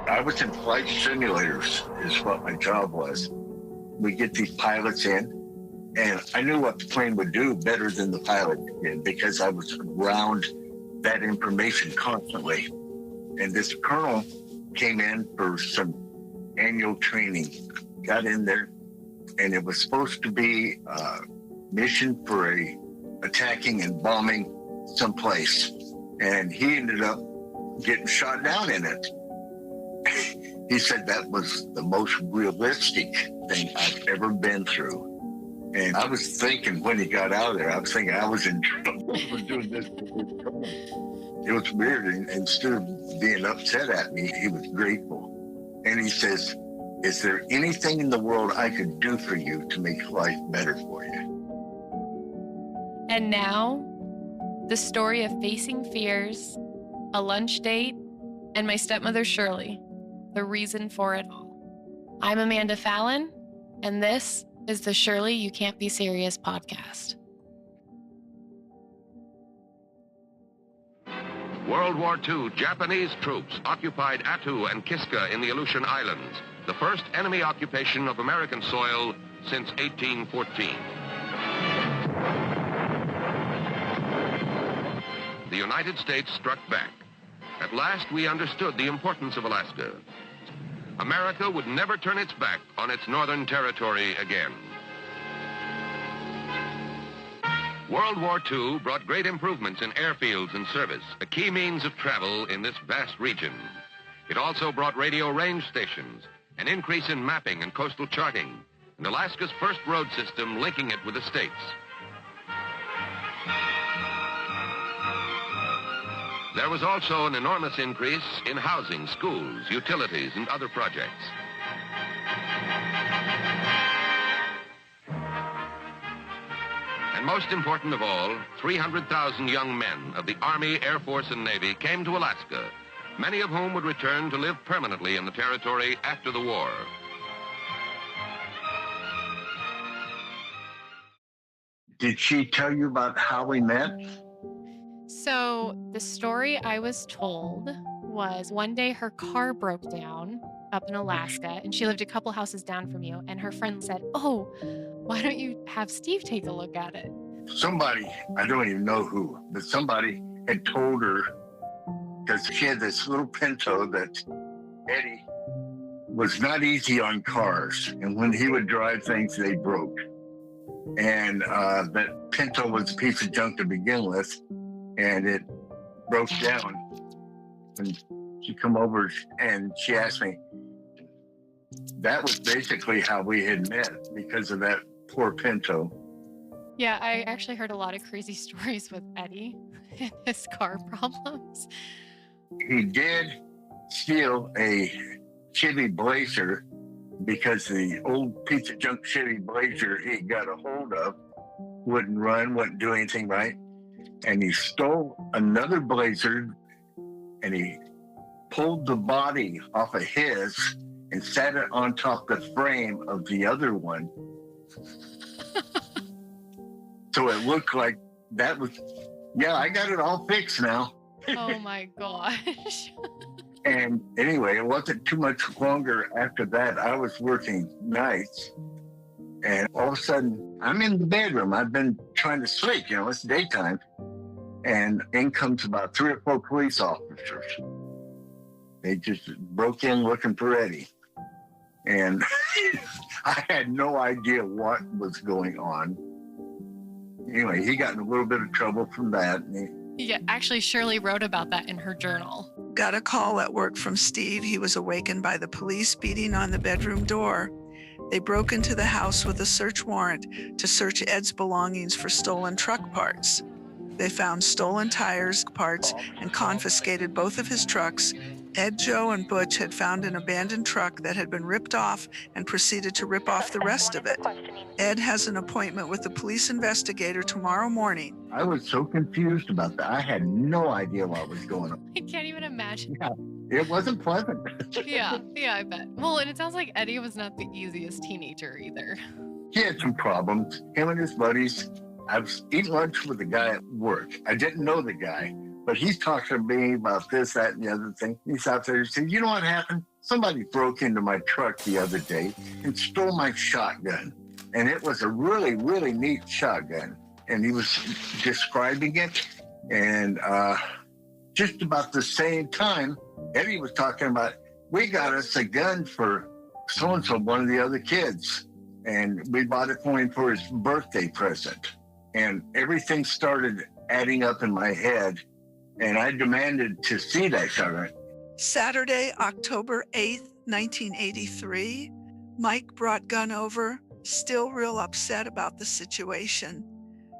I was in flight simulators is what my job was. We get these pilots in, and I knew what the plane would do better than the pilot did because I was around that information constantly. And this colonel came in for some annual training, got in there, and it was supposed to be a mission for attacking and bombing someplace. And he ended up getting shot down in it. He said that was the most realistic thing I've ever been through. And I was thinking when he got out of there, I was thinking I was in trouble for doing this. It was weird. And instead of being upset at me, he was grateful. And he says, is there anything in the world I could do for you to make life better for you? And now, the story of facing fears, a lunch date, and my stepmother Shirley, the reason for it all. I'm Amanda Fallon, and this is the Shirley You Can't Be Serious podcast. World War II, Japanese troops occupied Attu and Kiska in the Aleutian Islands, the first enemy occupation of American soil since 1814. The United States struck back. At last, we understood the importance of Alaska. America would never turn its back on its northern territory again. World War II brought great improvements in airfields and service, a key means of travel in this vast region. It also brought radio range stations, an increase in mapping and coastal charting, and Alaska's first road system linking it with the states. There was also an enormous increase in housing, schools, utilities, and other projects. And most important of all, 300,000 young men of the Army, Air Force, and Navy came to Alaska, many of whom would return to live permanently in the territory after the war. Did she tell you about how we met? So the story I was told was one day her car broke down up in Alaska, and she lived a couple houses down from you, and her friend said, oh, why don't you have Steve take a look at it? Somebody, I don't even know who, but somebody had told her, because she had this little Pinto that Eddie was not easy on cars, and when he would drive things, they broke. And that Pinto was a piece of junk to begin with, and it broke down. And she come over and she asked me, that was basically how we had met, because of that poor Pinto. Yeah, I actually heard a lot of crazy stories with Eddie and his car problems. He did steal a Chevy Blazer because the old piece of junk Chevy Blazer he got a hold of wouldn't run, wouldn't do anything right. And he stole another Blazer and he pulled the body off of his and sat it on top of the frame of the other one. So it looked like that was, yeah, I got it all fixed now. Oh my gosh. And anyway, it wasn't too much longer after that. I was working nights, and all of a sudden, I'm in the bedroom. I've been trying to sleep, it's daytime. And in comes about 3 or 4 police officers. They just broke in looking for Eddie. And I had no idea what was going on. Anyway, he got in a little bit of trouble from that. Yeah, actually, Shirley wrote about that in her journal. Got a call at work from Steve. He was awakened by the police beating on the bedroom door. They broke into the house with a search warrant to search Ed's belongings for stolen truck parts. They found stolen tires, parts, and confiscated both of his trucks. Ed, Joe, and Butch had found an abandoned truck that had been ripped off and proceeded to rip off the rest of it. Ed has an appointment with the police investigator tomorrow morning. I was so confused about that. I had no idea what was going on. I can't even imagine. Yeah, it wasn't pleasant. Yeah, I bet. Well, and it sounds like Eddie was not the easiest teenager either. He had some problems. Him and his buddies. I was eating lunch with the guy at work. I didn't know the guy, but he's talking to me about this, that, and the other thing. He's out there. He said, you know what happened? somebody broke into my truck the other day and stole my shotgun. And it was a really, really neat shotgun. And he was describing it. And just about the same time, Eddie was talking about, we got us a gun for so-and-so, one of the other kids. And we bought it for him for his birthday present. And everything started adding up in my head. And I demanded to see that shotgun. Saturday, October 8th, 1983, Mike brought gun over, still real upset about the situation.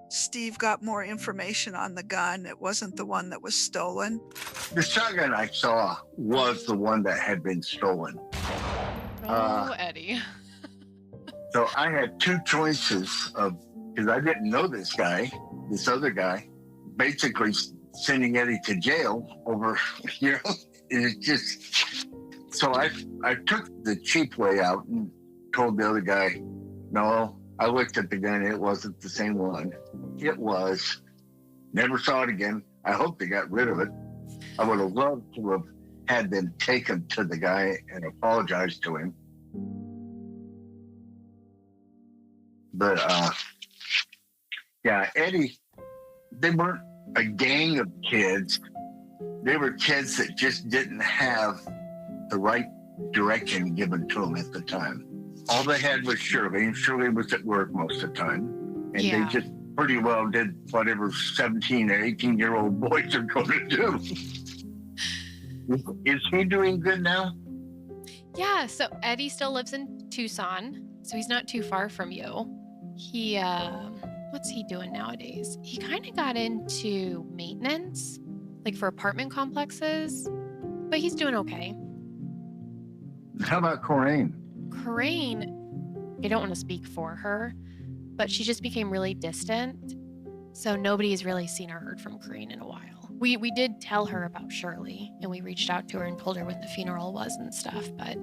Steve got more information on the gun. It wasn't the one that was stolen. The shotgun I saw was the one that had been stolen. Eddie. So I had two choices of, because I didn't know this guy, this other guy, basically sending Eddie to jail over, it's just, so I took the cheap way out and told the other guy, no, I looked at the gun, it wasn't the same one. It was. Never saw it again. I hope they got rid of it. I would have loved to have had them take him to the guy and apologize to him. But yeah, Eddie, they weren't a gang of kids. They were kids that just didn't have the right direction given to them at the time. All they had was Shirley, and Shirley was at work most of the time. And they just pretty well did whatever 17 or 18-year-old boys are going to do. Is he doing good now? Yeah, so Eddie still lives in Tucson, so he's not too far from you. He, what's he doing nowadays? He kind of got into maintenance, like for apartment complexes, but he's doing okay. How about Corinne? Corinne, I don't want to speak for her, but she just became really distant. So nobody has really seen or heard from Corinne in a while. We did tell her about Shirley, and we reached out to her and told her when the funeral was and stuff. But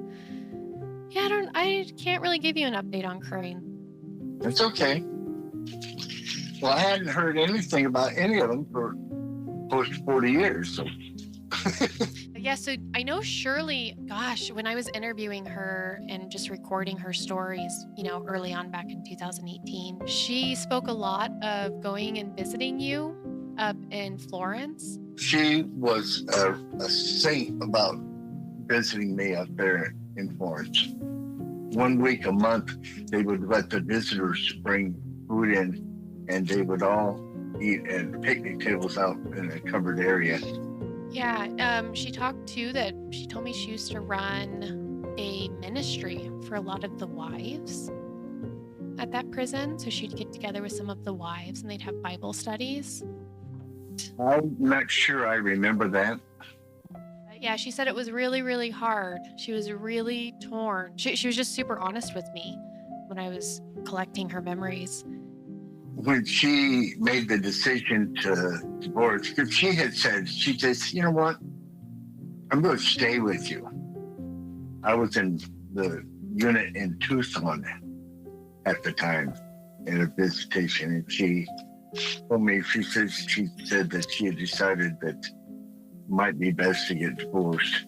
yeah, I can't really give you an update on Corinne. It's okay. Well, I hadn't heard anything about any of them for close to 40 years. So. Yeah, so I know Shirley, gosh, when I was interviewing her and just recording her stories, early on back in 2018, she spoke a lot of going and visiting you up in Florence. She was a saint about visiting me up there in Florence. 1 week a month, they would let the visitors bring food in, and they would all eat at picnic tables out in a covered area. Yeah, she talked too that she told me she used to run a ministry for a lot of the wives at that prison. So she'd get together with some of the wives and they'd have Bible studies. I'm not sure I remember that. Yeah, she said it was really, really hard. She was really torn. She was just super honest with me when I was collecting her memories. When she made the decision to divorce, because she had said, she says, you know what? I'm going to stay with you. I was in the unit in Tucson at the time in a visitation, and she told me, she said that she had decided that it might be best to get divorced.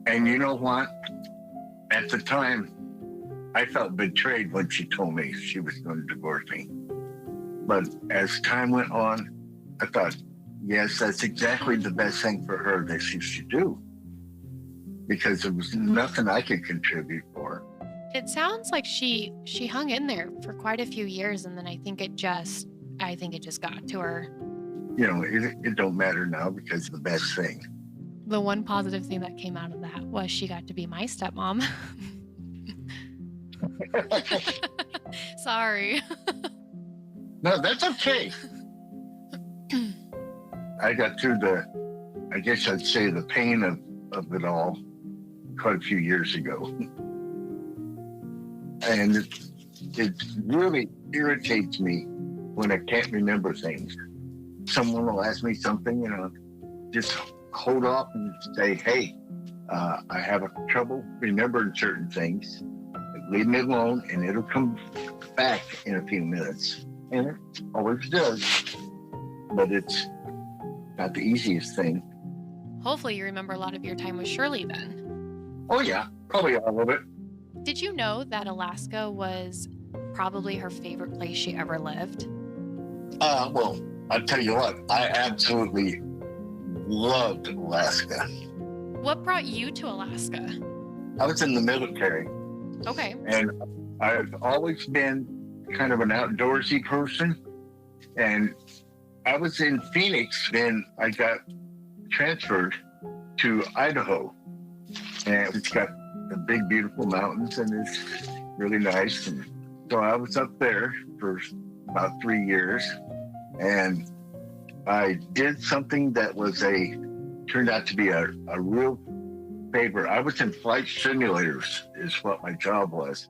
And you know what? At the time, I felt betrayed when she told me she was going to divorce me. But as time went on, I thought, yes, that's exactly the best thing for her that she should do. Because there was nothing I could contribute for. It sounds like she hung in there for quite a few years, and then I think it just got to her. It don't matter now because the best thing. The one positive thing that came out of that was she got to be my stepmom. Sorry. No, that's okay. I got through I guess I'd say the pain of it all quite a few years ago. And it really irritates me when I can't remember things. Someone will ask me something, just hold off and say, hey, I have trouble remembering certain things. Leave me alone and it'll come back in a few minutes. And it always does, but it's not the easiest thing. Hopefully you remember a lot of your time with Shirley then. Oh yeah, probably all of it. Did you know that Alaska was probably her favorite place she ever lived? Well, I'll tell you what, I absolutely loved Alaska. What brought you to Alaska? I was in the military, Okay. and I've always been kind of an outdoorsy person. And I was in Phoenix, then I got transferred to Idaho. And it's got the big, beautiful mountains, and it's really nice. And so I was up there for about 3 years, and I did something that turned out to be a real favor. I was in flight simulators, is what my job was.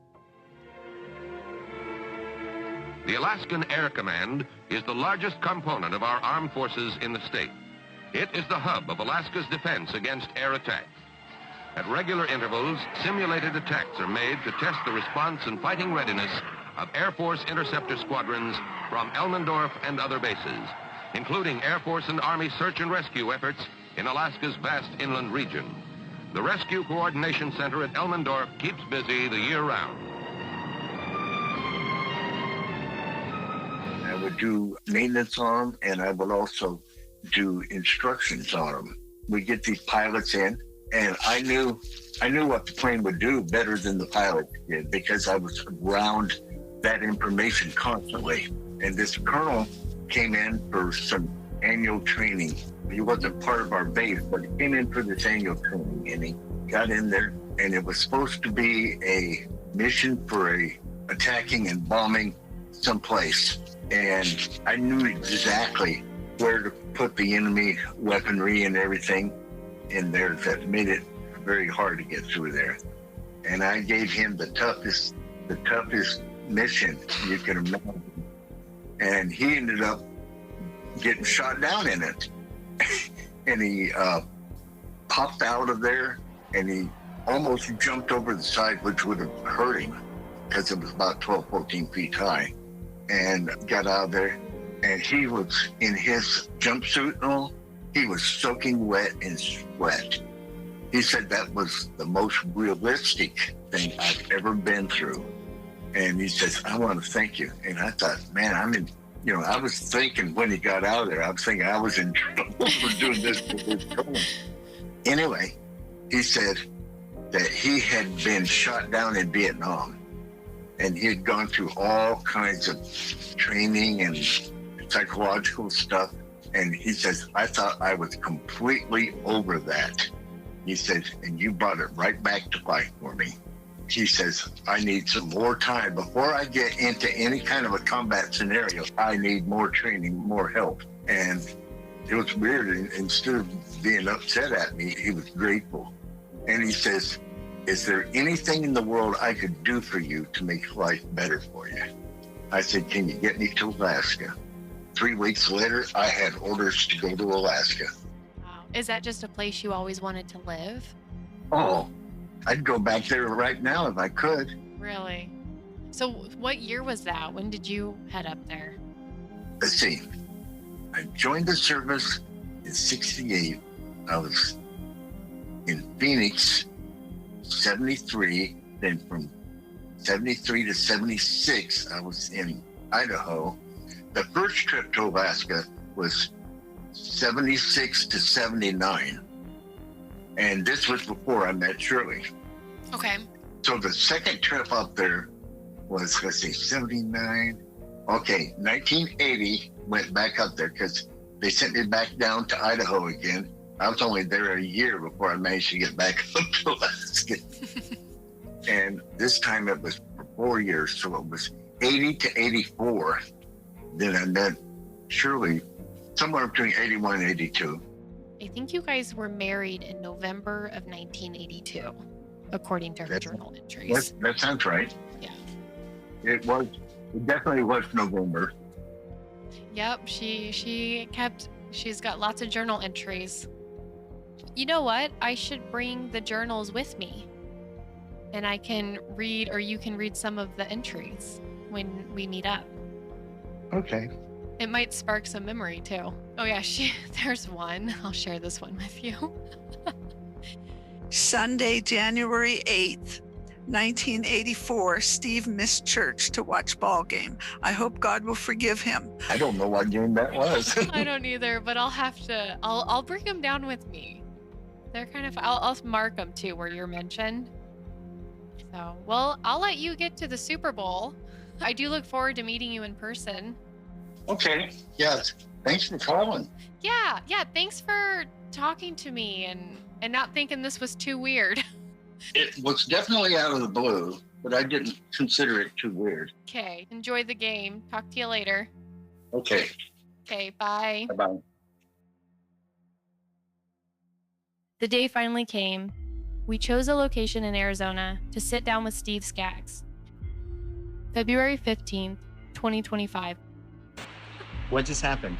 The Alaskan Air Command is the largest component of our armed forces in the state. It is the hub of Alaska's defense against air attack. At regular intervals, simulated attacks are made to test the response and fighting readiness of Air Force interceptor squadrons from Elmendorf and other bases, including Air Force and Army search and rescue efforts in Alaska's vast inland region. The Rescue Coordination Center at Elmendorf keeps busy the year round. I would do maintenance on them, and I would also do instructions on them. We get these pilots in, and I knew what the plane would do better than the pilot did because I was around that information constantly. And this colonel came in for some annual training. He wasn't part of our base, but he came in for this annual training, and he got in there, and it was supposed to be a mission for attacking and bombing someplace. And I knew exactly where to put the enemy weaponry and everything in there that made it very hard to get through there. And I gave him the toughest mission you can imagine. And he ended up getting shot down in it. And he popped out of there, and he almost jumped over the side, which would have hurt him because it was about 12, 14 feet high. And got out of there, and he was in his jumpsuit and all. He was soaking wet in sweat. He said that was the most realistic thing I've ever been through. And he says, I want to thank you. And I thought, man, I was thinking when he got out of there, I was thinking I was in trouble for doing this to this colonel. Anyway, he said that he had been shot down in Vietnam. And he had gone through all kinds of training and psychological stuff. And he says, I thought I was completely over that. He said, and you brought it right back to life for me. He says, I need some more time. Before I get into any kind of a combat scenario, I need more training, more help. And it was weird. And instead of being upset at me, he was grateful. And he says, is there anything in the world I could do for you to make life better for you? I said, can you get me to Alaska? 3 weeks later, I had orders to go to Alaska. Wow. Is that just a place you always wanted to live? Oh, I'd go back there right now if I could. Really? So what year was that? When did you head up there? Let's see. I joined the service in 68. I was in Phoenix 73, then from 73 to 76, I was in Idaho. The first trip to Alaska was 76 to 79. And this was before I met Shirley. Okay. So the second trip up there was, 79. Okay, 1980, went back up there because they sent me back down to Idaho again. I was only there a year before I managed to get back up to Alaska. And this time it was for 4 years. So it was 80 to 84. Then I met Shirley somewhere between 81 and 82. I think you guys were married in November of 1982, according to her journal entries. That sounds right. Yeah. It definitely was November. Yep, she's got lots of journal entries. You know what? I should bring the journals with me, and I can read, or you can read some of the entries when we meet up. Okay. It might spark some memory too. Oh yeah, there's one. I'll share this one with you. Sunday, January 8th, 1984, Steve missed church to watch ball game. I hope God will forgive him. I don't know what game that was. I don't either, but I'll bring them down with me. They're kind of, I'll mark them too where you're mentioned. So, well, I'll let you get to the Super Bowl. I do look forward to meeting you in person. Okay. Yes. Thanks for calling. Yeah. Thanks for talking to me and not thinking this was too weird. It was definitely out of the blue, but I didn't consider it too weird. Okay. Enjoy the game. Talk to you later. Okay. Okay. Bye. Bye-bye. The day finally came. We chose a location in Arizona to sit down with Steve Skaggs. February 15th, 2025. What just happened?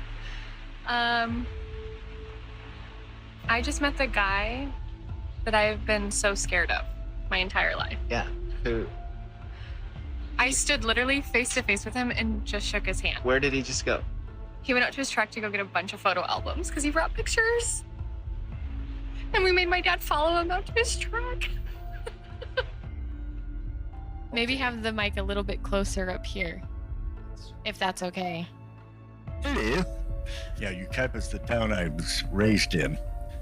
I just met the guy that I've been so scared of my entire life. Yeah. Who? I stood literally face to face with him and just shook his hand. Where did he just go? He went out to his truck to go get a bunch of photo albums because he brought pictures. And we made my dad follow him out to his truck. Maybe have the mic a little bit closer up here, if that's okay. Hello. Yeah, Yucaipa's the town I was raised in.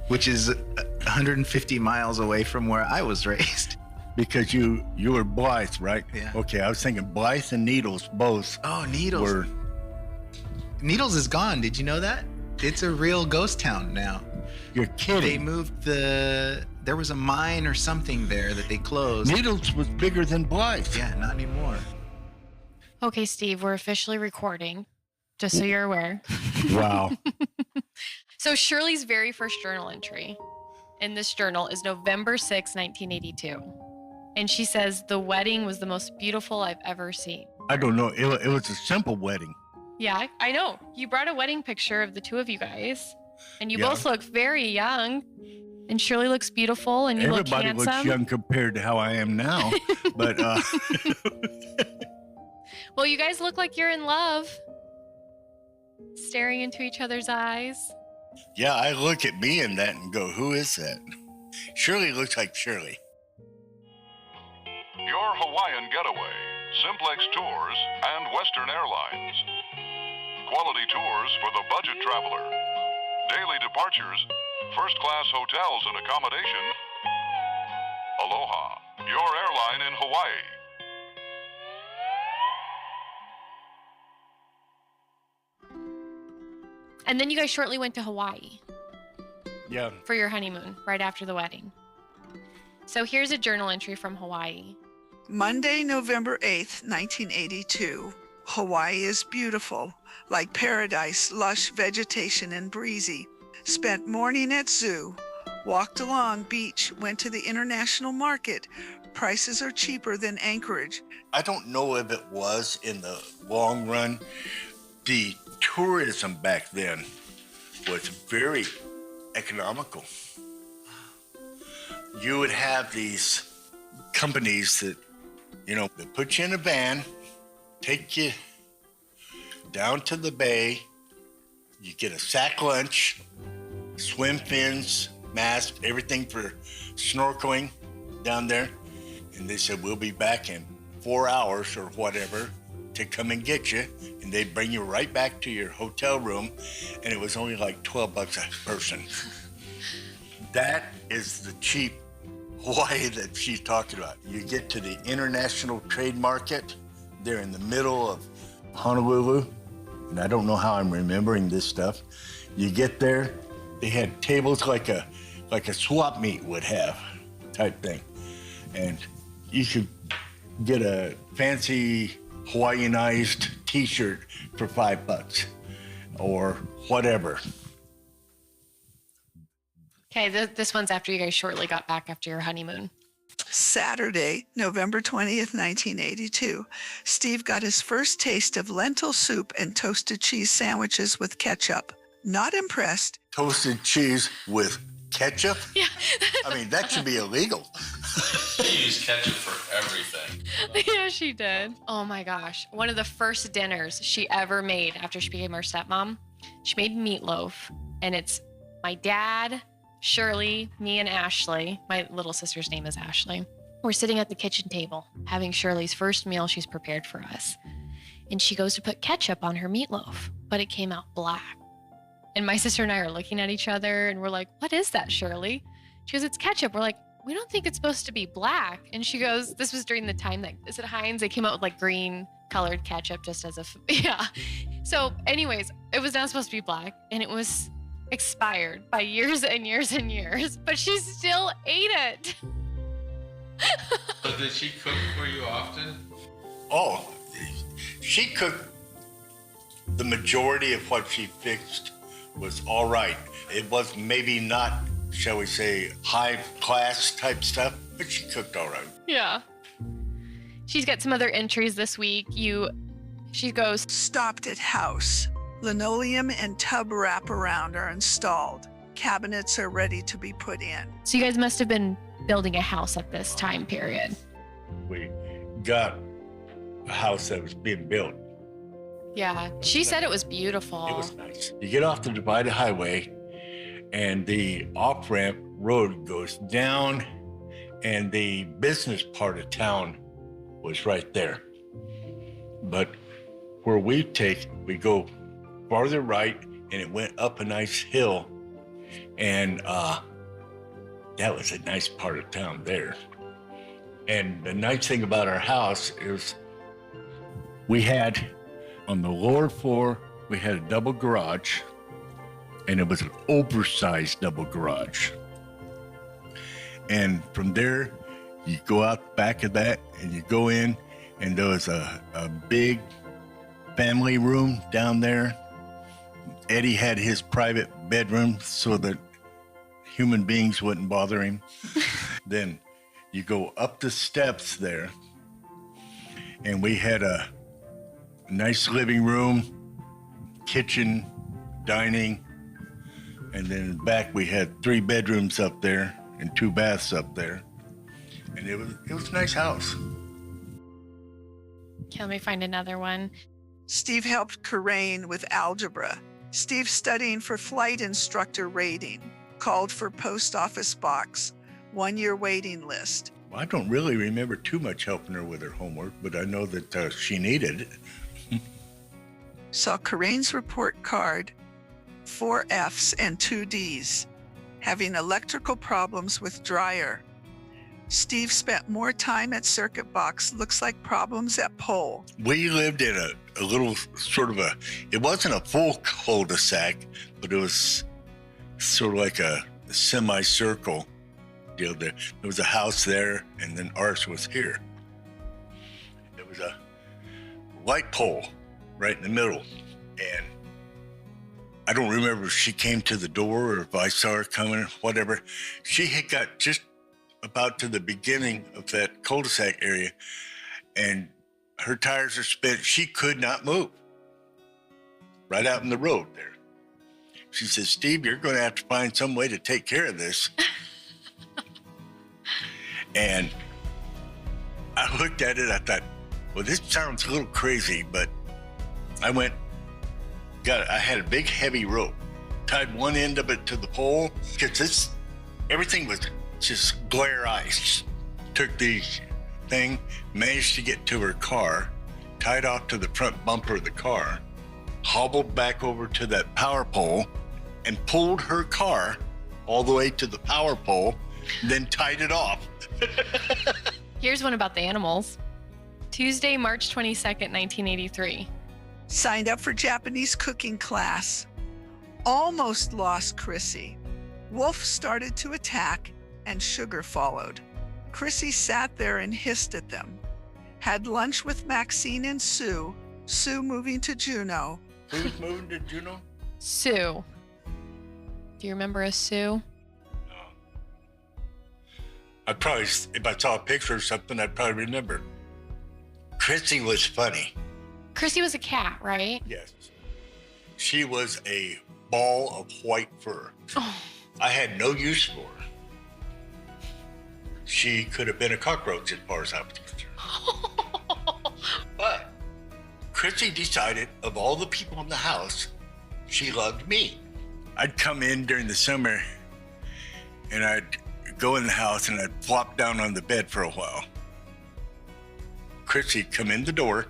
Which is 150 miles away from where I was raised. Because you were Blythe, right? Yeah. Okay, I was thinking Blythe and Needles both Oh, Needles. were. Needles is gone. Did you know that? It's a real ghost town now. You're They kidding. moved there was a mine or something there that they closed. Needles was bigger than Blythe. Yeah, not anymore. Okay, Steve, we're officially recording, just so you're aware. Wow. So Shirley's very first journal entry in this journal is November 6, 1982. And she says, the wedding was the most beautiful I've ever seen. I don't know. It was a simple wedding. Yeah, I know. You brought a wedding picture of the two of you guys, and you Yeah. both look very young. And Shirley looks beautiful, and you Everybody look handsome. looks young compared to how I am now. But Well, you guys look like you're in love, staring into each other's eyes. yeah, I look at me in that and go, who is that? Shirley looks like Shirley. Your Hawaiian getaway, Simplex Tours and Western Airlines. Quality tours for the budget traveler. Daily departures, first-class hotels and accommodation. Aloha, your airline in Hawaii. And then you guys shortly went to Hawaii Yeah. for your honeymoon right after the wedding. So here's a journal entry from Hawaii. Monday, November 8th, 1982. Hawaii is beautiful, like paradise, lush vegetation and breezy. Spent morning at zoo, walked along beach, went to the international market. Prices are cheaper than Anchorage. I don't know if it was in the long run. The tourism back then was very economical. You would have these companies that, they put you in a van, take you down to the bay, you get a sack lunch, swim fins, mask, everything for snorkeling down there. And they said, we'll be back in 4 hours or whatever to come and get you. And they'd bring you right back to your hotel room. And it was only like $12 a person. That is the cheap Hawaii that she's talking about. You get to the international trade market. They're in the middle of Honolulu. And I don't know how I'm remembering this stuff. You get there, they had tables like a swap meet would have type thing. And you could get a fancy Hawaiianized t-shirt for $5 or whatever. Okay, this one's after you guys shortly got back after your honeymoon. Saturday, November 20th, 1982. Steve got his first taste of lentil soup and toasted cheese sandwiches with ketchup. Not impressed. Toasted cheese with ketchup? Yeah. I mean, that should be illegal. She used ketchup for everything. Yeah, she did. Oh my gosh. One of the first dinners she ever made after she became her stepmom, she made meatloaf. And it's my dad Shirley, me, and Ashley, my little sister's name is Ashley, we're sitting at the kitchen table having Shirley's first meal she's prepared for us. And she goes to put ketchup on her meatloaf, but it came out black. And my sister and I are looking at each other and we're like, what is that, Shirley? She goes, it's ketchup. We're like, we don't think it's supposed to be black. And she goes, this was during the time that, is it Heinz? They came out with like green colored ketchup just as a, yeah. So anyways, it was not supposed to be black and it was expired by years and years and years, but she still ate it. So did she cook for you often? Oh, she cooked. The majority of what she fixed was all right. It was maybe not, shall we say, high class type stuff, but she cooked all right. Yeah. She's got some other entries this week. She goes, Stopped at house. Linoleum and tub wraparound are installed. Cabinets are ready to be put in. so you guys must have been building a house at this time period. We got a house that was being built. Yeah. She said it was beautiful. It was nice. You get off the divided highway and the off-ramp road goes down and the business part of town was right there. But where we go farther right and it went up a nice hill and that was a nice part of town there. And the nice thing about our house is we had on the lower floor, we had a double garage and it was an oversized double garage. And from there, you go out back of that and you go in and there was a big family room down there. Eddie had his private bedroom so that human beings wouldn't bother him. Then you go up the steps there and we had a nice living room, kitchen, dining, and then in the back we had 3 bedrooms up there and 2 baths up there. And it was a nice house. Okay, let me find another one. Steve helped Coraine with algebra. Steve studying for flight instructor rating. Called for post office box. 1-year waiting list. Well, I don't really remember too much helping her with her homework, but I know that she needed it. Saw Coraine's report card, 4 Fs and 2 Ds. Having electrical problems with dryer. Steve spent more time at circuit box. Looks like problems at pole. We lived in a little sort of it wasn't a full cul-de-sac, but it was sort of like a semicircle deal there. There was a house there, and then ours was here. There was a light pole right in the middle, and I don't remember if she came to the door or if I saw her coming or whatever. She had got just about to the beginning of that cul-de-sac area, and her tires are spent. She could not move right out in the road there. She says, Steve, you're going to have to find some way to take care of this. And I looked at it, I thought, well, this sounds a little crazy, but I I had a big heavy rope, tied one end of it to the pole, because everything was just glare ice. Took the thing, managed to get to her car, tied off to the front bumper of the car, hobbled back over to that power pole, and pulled her car all the way to the power pole, then tied it off. Here's one about the animals. Tuesday, March 22nd, 1983. Signed up for Japanese cooking class. Almost lost Chrissy. Wolf started to attack and Sugar followed. Chrissy sat there and hissed at them. Had lunch with Maxine and Sue. Sue moving to Juneau. Who's moving to Juneau? Sue. Do you remember a Sue? No. I'd probably, if I saw a picture or something, I'd probably remember. Chrissy was funny. Chrissy was a cat, right? Yes. She was a ball of white fur. Oh. I had no use for her. She could have been a cockroach as far as I was concerned. But Chrissy decided, of all the people in the house, she loved me. I'd come in during the summer and I'd go in the house and I'd flop down on the bed for a while. Chrissy'd come in the door,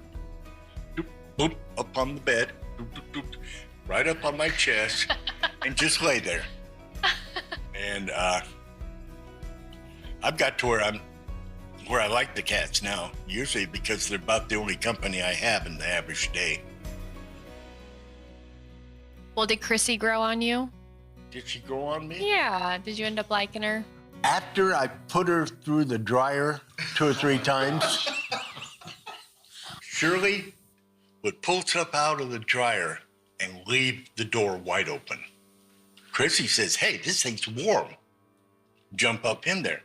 doop, boop, up on the bed, doop, doop, doop, right up on my chest, and just lay there. And I've got to where I like the cats now, usually because they're about the only company I have in the average day. Well, did Chrissy grow on you? Did she grow on me? Yeah. Did you end up liking her? After I put her through the dryer 2 or 3 times, Shirley would pull stuff out of the dryer and leave the door wide open. Chrissy says, "Hey, this thing's warm." Jump up in there.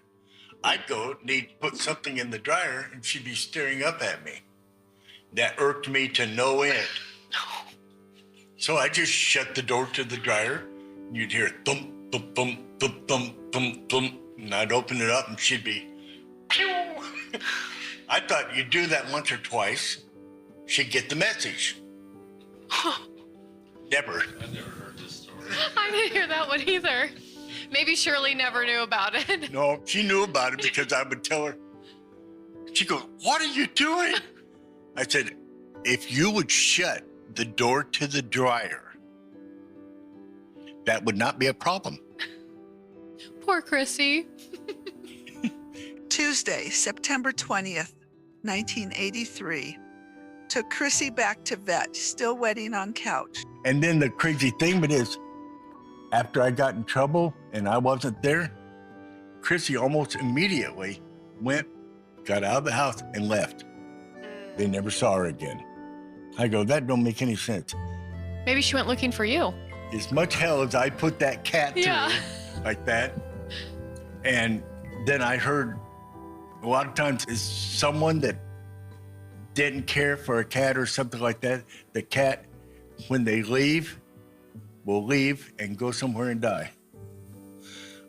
I'd go, need to put something in the dryer, and she'd be staring up at me. That irked me to no end. So I just shut the door to the dryer. You'd hear thump, thump, thump, thump, thump, thump, thump, and I'd open it up and she'd be, pew. I thought you'd do that once or twice, she'd get the message. Never. I never heard this story. I didn't hear that one either. Maybe Shirley never knew about it. No, she knew about it because I would tell her. She'd go, "What are you doing?" I said, "If you would shut the door to the dryer, that would not be a problem." Poor Chrissy. Tuesday, September 20th, 1983. Took Chrissy back to vet, still wetting on couch. And then the crazy thing is, after I got in trouble and I wasn't there, Chrissy almost immediately got out of the house and left. They never saw her again. I go, that don't make any sense. Maybe she went looking for you. As much hell as I put that cat through like that, and then I heard a lot of times it's someone that didn't care for a cat or something like that. The cat, when they leave, will leave and go somewhere and die.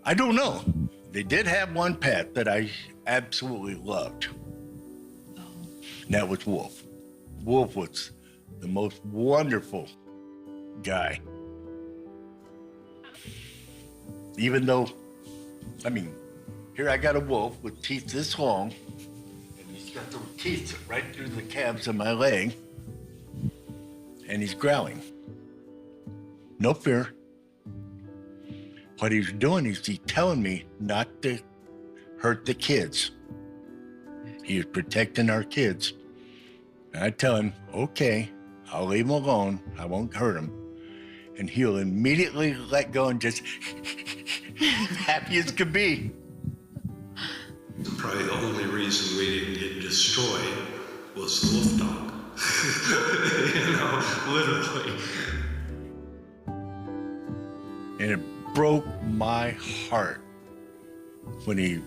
I don't know. They did have one pet that I absolutely loved. And that was Wolf. Wolf was the most wonderful guy. Even though, here I got a wolf with teeth this long, and he's got those teeth right through the calves of my leg, and he's growling. No fear. What he's doing is he's telling me not to hurt the kids. He is protecting our kids. And I tell him, okay, I'll leave him alone. I won't hurt him. And he'll immediately let go and just happy as could be. Probably the only reason we didn't get destroyed was the wolf dog. Literally. And it broke my heart when he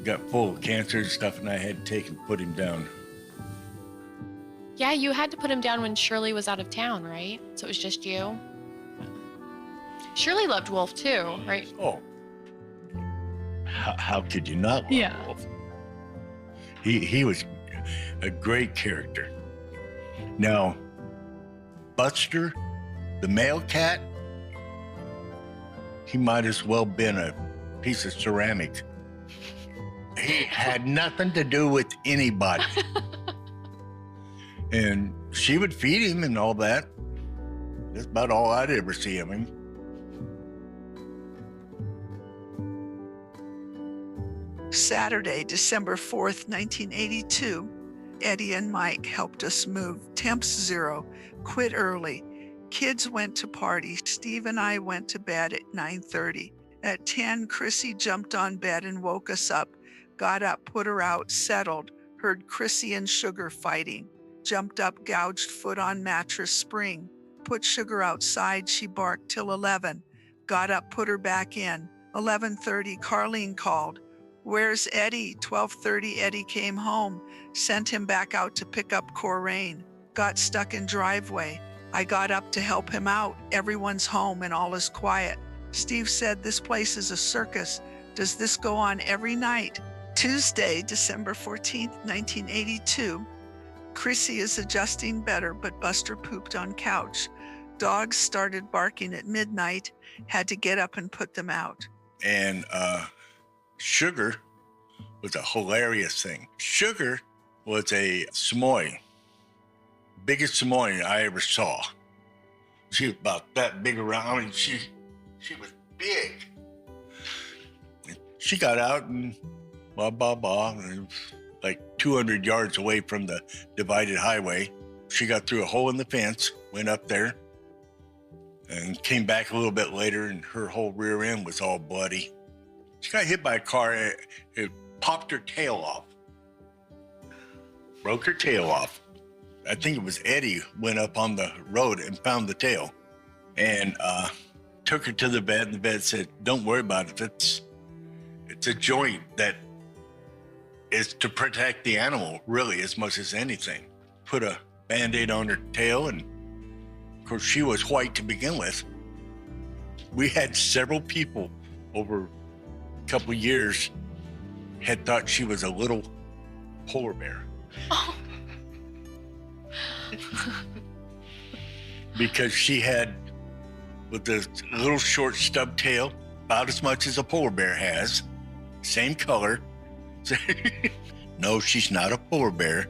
got full of cancer and stuff, and I had to take and put him down. Yeah, you had to put him down when Shirley was out of town, right? So it was just you? Shirley loved Wolf too, right? Oh. How could you not love Wolf? He was a great character. Now, Buster, the male cat, he might as well been a piece of ceramic. He had nothing to do with anybody. And she would feed him and all that. That's about all I'd ever see of him. Saturday, December 4th, 1982, Eddie and Mike helped us move. Temps 0, quit early. Kids went to party. Steve and I went to bed at 9:30. At 10, Chrissy jumped on bed and woke us up. Got up, put her out, settled. Heard Chrissy and Sugar fighting. Jumped up, gouged foot on mattress spring. Put Sugar outside, she barked till 11. Got up, put her back in. 11:30, Carlene called. Where's Eddie? 12:30, Eddie came home. Sent him back out to pick up Coraine. Got stuck in driveway. I got up to help him out. Everyone's home and all is quiet. Steve said, this place is a circus. Does this go on every night? Tuesday, December 14th, 1982. Chrissy is adjusting better, but Buster pooped on couch. Dogs started barking at midnight. Had to get up and put them out. And Sugar was a hilarious thing. Sugar was a Samoan, biggest Samoan I ever saw. She was about that big around, and she was big. She got out and blah, blah, blah, and like 200 yards away from the divided highway. She got through a hole in the fence, went up there, and came back a little bit later, and her whole rear end was all bloody. She got hit by a car. It popped her tail off. Broke her tail off. I think it was Eddie went up on the road and found the tail and took her to the vet, and the vet said, don't worry about it. It's a joint that is to protect the animal really as much as anything. Put a Band-Aid on her tail, and of course she was white to begin with. We had several people over a couple of years had thought she was a little polar bear. Oh. Because she had, with the little short stub tail, about as much as a polar bear has, same color. No, she's not a polar bear.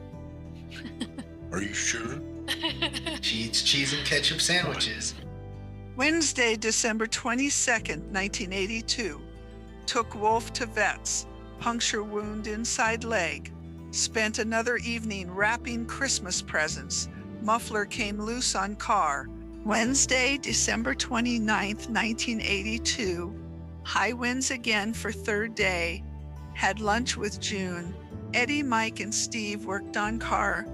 Are you sure? She eats cheese and ketchup sandwiches. Wednesday, December 22nd, 1982. Took Wolf to vets. Puncture wound inside leg. Spent another evening wrapping Christmas presents. Muffler came loose on car. Wednesday, December 29th, 1982. High winds again for third day. Had lunch with June. Eddie, Mike, and Steve worked on car.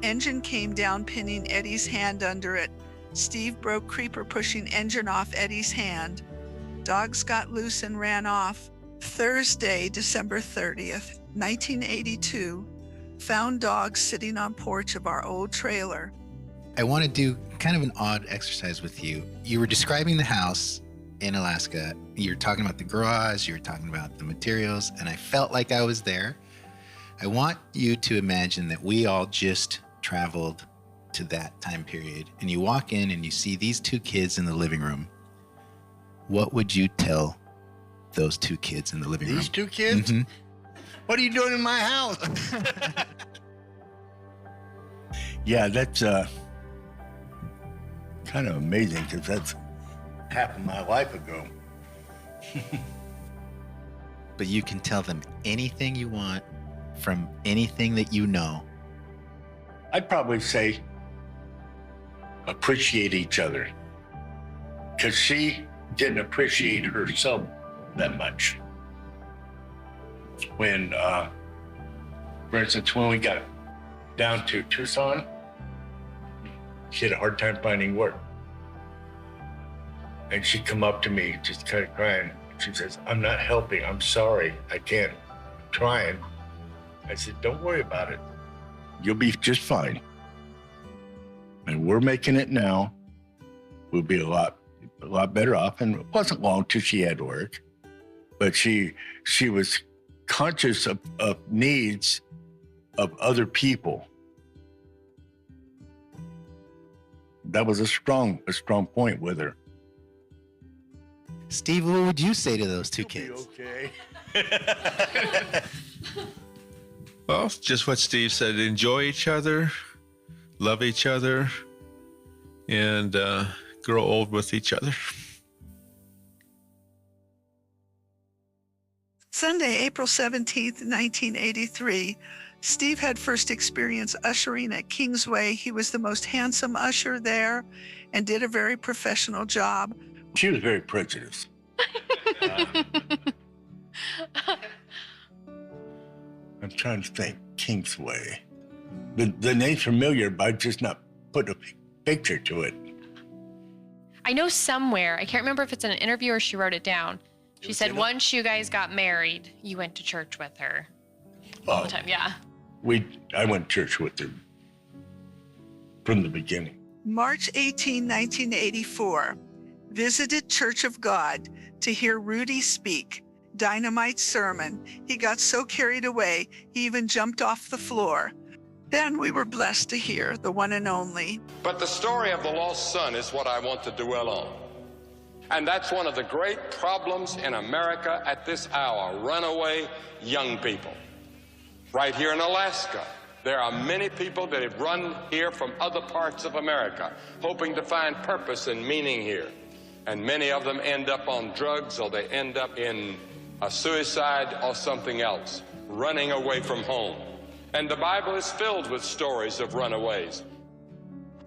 Engine came down, pinning Eddie's hand under it. Steve broke creeper, pushing engine off Eddie's hand. Dogs got loose and ran off. Thursday, December 30th, 1982. Found dogs sitting on porch of our old trailer. I want to do kind of an odd exercise with you. You were describing the house in Alaska. You were talking about the garage, you were talking about the materials, and I felt like I was there. I want you to imagine that we all just traveled to that time period, and you walk in and you see these two kids in the living room. What would you tell those two kids in the living room? These two kids? Mm-hmm. What are you doing in my house? Yeah, that's kind of amazing because that's half of my life ago. But you can tell them anything you want from anything that you know. I'd probably say appreciate each other because she didn't appreciate herself that much. When, for instance, when we got down to Tucson, she had a hard time finding work. And she'd come up to me, just kind of crying. She says, I'm not helping. I'm sorry. I can't. I'm trying. I said, don't worry about it. You'll be just fine. And we're making it now. We'll be a lot better off. And it wasn't long till she had work. But she was conscious of needs of other people. That was a strong point with her. Steve, what would you say to those two You'll kids? be okay. Well, just what Steve said. Enjoy each other, love each other, and grow old with each other. Sunday, April 17th, 1983. Steve had first experience ushering at Kingsway. He was the most handsome usher there and did a very professional job. She was very prejudiced. I'm trying to think. Kingsway. The name's familiar, but I just not put a picture to it. I know somewhere, I can't remember if it's in an interview or she wrote it down. She said once you guys got married, you went to church with her all the time. Yeah. I went to church with her from the beginning. March 18, 1984. Visited Church of God to hear Rudy speak. Dynamite sermon. He got so carried away, he even jumped off the floor. Then we were blessed to hear the one and only. But the story of the lost son is what I want to dwell on. And that's one of the great problems in America at this hour, runaway young people. Right here in Alaska, there are many people that have run here from other parts of America, hoping to find purpose and meaning here. And many of them end up on drugs, or they end up in a suicide or something else, running away from home. And the Bible is filled with stories of runaways.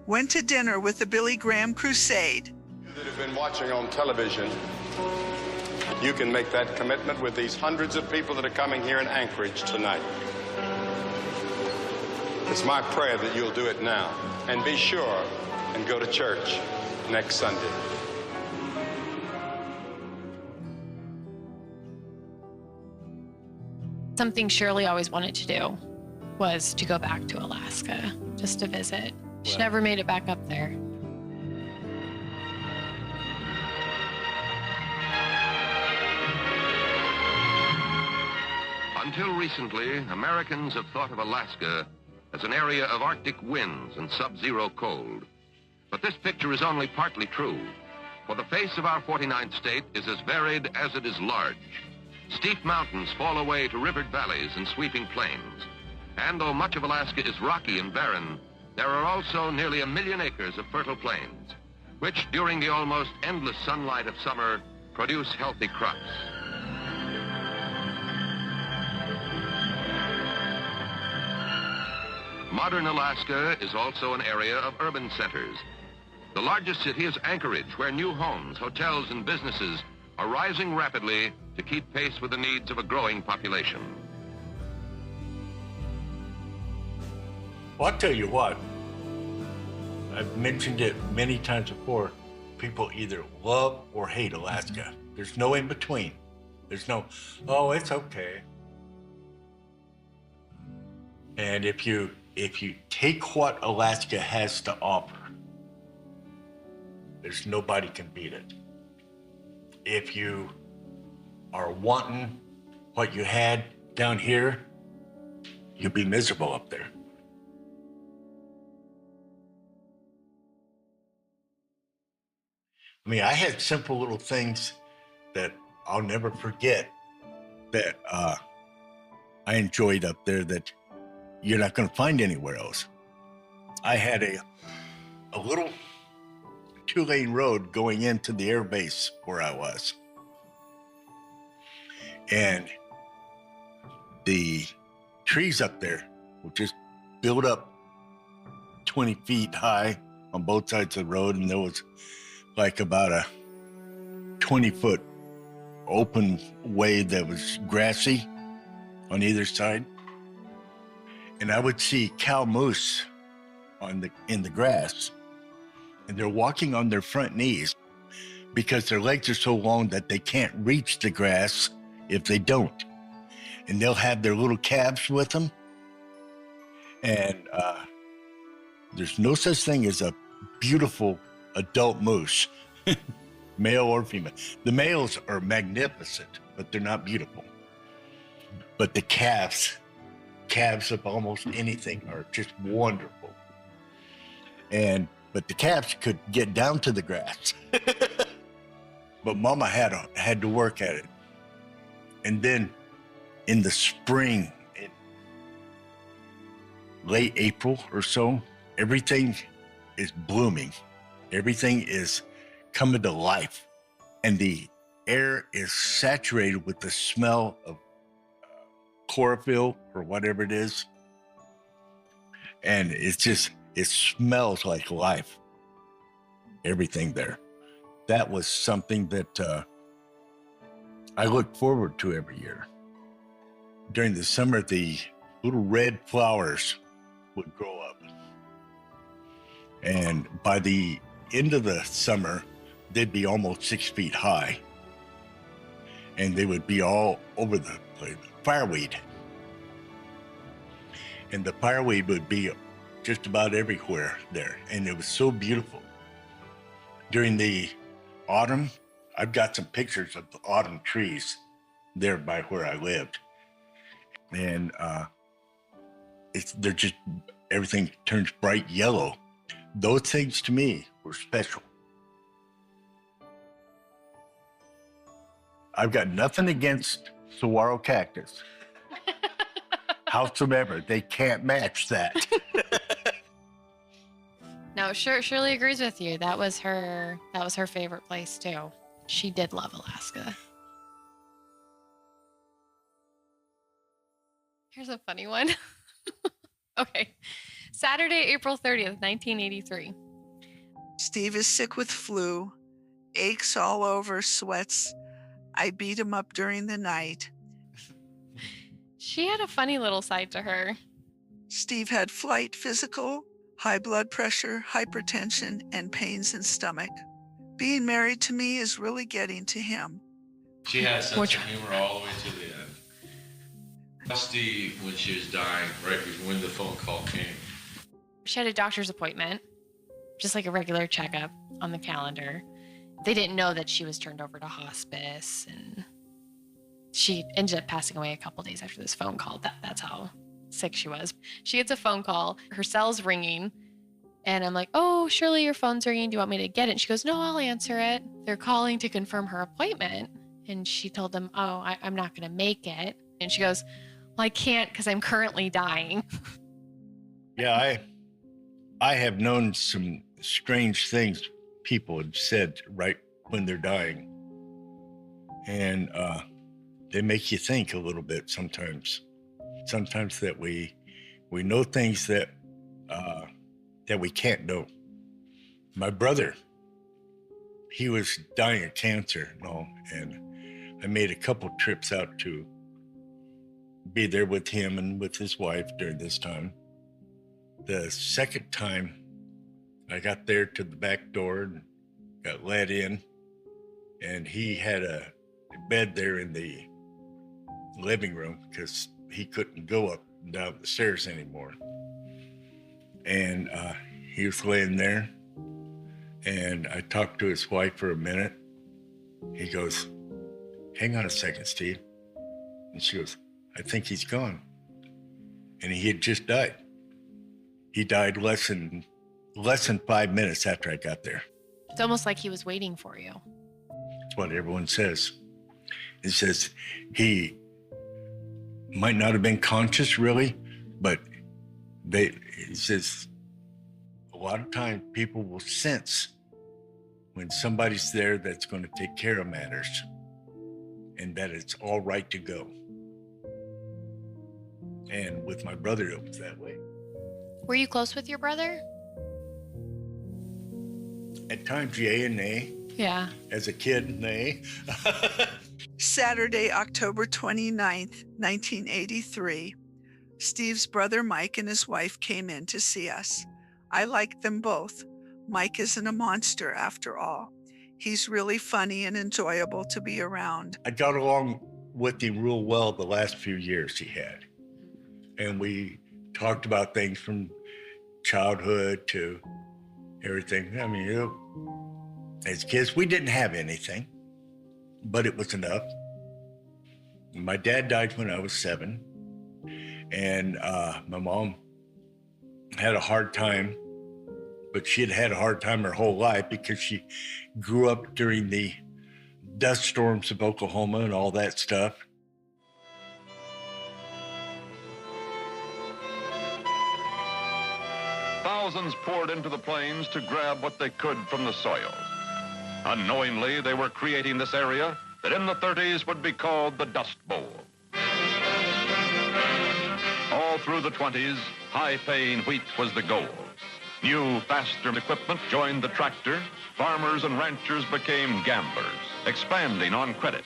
Went to dinner with the Billy Graham Crusade. You that have been watching on television, you can make that commitment with these hundreds of people that are coming here in Anchorage tonight. It's my prayer that you'll do it now. And be sure and go to church next Sunday. Something Shirley always wanted to do was to go back to Alaska just to visit. She never made it back up there. Until recently, Americans have thought of Alaska as an area of Arctic winds and sub-zero cold. But this picture is only partly true, for the face of our 49th state is as varied as it is large. Steep mountains fall away to rivered valleys and sweeping plains. And though much of Alaska is rocky and barren, there are also nearly 1 million acres of fertile plains, which during the almost endless sunlight of summer produce healthy crops. Modern Alaska is also an area of urban centers. The largest city is Anchorage, where new homes, hotels, and businesses are rising rapidly to keep pace with the needs of a growing population. Well, I'll tell you what, I've mentioned it many times before. People either love or hate Alaska. There's no in between. There's no, oh, it's okay. And if you take what Alaska has to offer, there's nobody can beat it. If you are wanting what you had down here, you'll be miserable up there. I mean, I had simple little things that I'll never forget that I enjoyed up there that you're not going to find anywhere else. I had a little 2-lane road going into the air base where I was. And the trees up there were just built up 20 feet high on both sides of the road. And there was like about a 20-foot open way that was grassy on either side. And I would see cow moose in the grass. And they're walking on their front knees because their legs are so long that they can't reach the grass if they don't. And they'll have their little calves with them. And there's no such thing as a beautiful adult moose, male or female. The males are magnificent, but they're not beautiful. But the calves of almost anything are just wonderful. But the calves could get down to the grass. But Mama had to work at it. And then in the spring, in late April or so, everything is blooming. Everything is coming to life. And the air is saturated with the smell of chlorophyll or whatever it is. And it smells like life. Everything there. That was something that I look forward to every year. During the summer, the little red flowers would grow up. And by the end of the summer, they'd be almost 6 feet high. And they would be all over the place. Fireweed. And the fireweed would be just about everywhere there. And it was so beautiful. During the autumn, I've got some pictures of the autumn trees there by where I lived. And everything turns bright yellow. Those things to me were special. I've got nothing against saguaro cactus. Howsoever, they can't match that. No, Shirley agrees with you. That was her favorite place too. She did love Alaska. Here's a funny one. Okay. Saturday, April 30th, 1983. Steve is sick with flu, aches all over, sweats. I beat him up during the night. She had a funny little side to her. Steve had flight physical, high blood pressure, hypertension, and pains in stomach. Being married to me is really getting to him. She had a sense of humor all the way to the end. Steve, when she was dying, right before when the phone call came. She had a doctor's appointment, just like a regular checkup on the calendar. They didn't know that she was turned over to hospice, and she ended up passing away a couple days after this phone call. That's how sick she was. She gets a phone call, her cell's ringing, and I'm like, "Oh, Shirley, your phone's ringing. Do you want me to get it?" And she goes, "No, I'll answer it." They're calling to confirm her appointment, and she told them, "Oh, I'm not going to make it." And she goes, "Well, I can't because I'm currently dying." Yeah, I have known some strange things people have said right when they're dying. And they make you think a little bit sometimes. Sometimes that we know things that we can't know. My brother, he was dying of cancer and all, and I made a couple trips out to be there with him and with his wife during this time. The second time, I got there to the back door and got let in, and he had a bed there in the living room because he couldn't go up and down the stairs anymore. And he was laying there, and I talked to his wife for a minute. He goes, "Hang on a second, Steve." And she goes, "I think he's gone." And he had just died. He died less than 5 minutes after I got there. It's almost like he was waiting for you. That's what everyone says. It says he might not have been conscious really, but he says a lot of times people will sense when somebody's there that's going to take care of matters and that it's all right to go. And with my brother, it was that way. Were you close with your brother? At times, yay and nay. Yeah. As a kid, nay. Saturday, October 29th, 1983. Steve's brother Mike and his wife came in to see us. I like them both. Mike isn't a monster after all. He's really funny and enjoyable to be around. I got along with him real well the last few years he had. And we talked about things from childhood to everything. I mean, as kids, we didn't have anything, but it was enough. My dad died when I was 7, and my mom had a hard time, but she had a hard time her whole life because she grew up during the dust storms of Oklahoma and all that stuff. Thousands poured into the plains to grab what they could from the soil. Unknowingly, they were creating this area that in the 30s would be called the Dust Bowl. All through the 20s, high-paying wheat was the goal. New, faster equipment joined the tractor. Farmers and ranchers became gamblers, expanding on credit.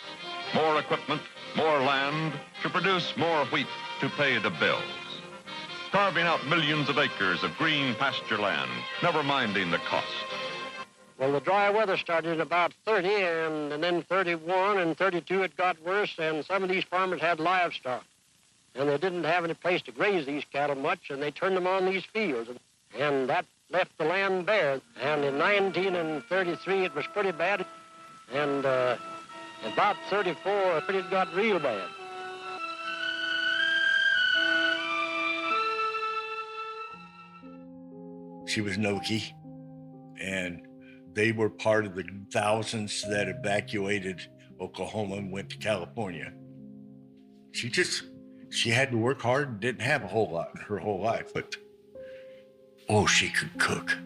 More equipment, more land to produce more wheat to pay the bills. Carving out millions of acres of green pasture land, never minding the cost. Well, the dry weather started in about 30, and then 31 and 32 it got worse, and some of these farmers had livestock. And they didn't have any place to graze these cattle much, and they turned them on these fields. And that left the land bare. And in 19 and 33 it was pretty bad. And about 34 it got real bad. She was Noki, and they were part of the thousands that evacuated Oklahoma and went to California. She had to work hard and didn't have a whole lot her whole life, but she could cook.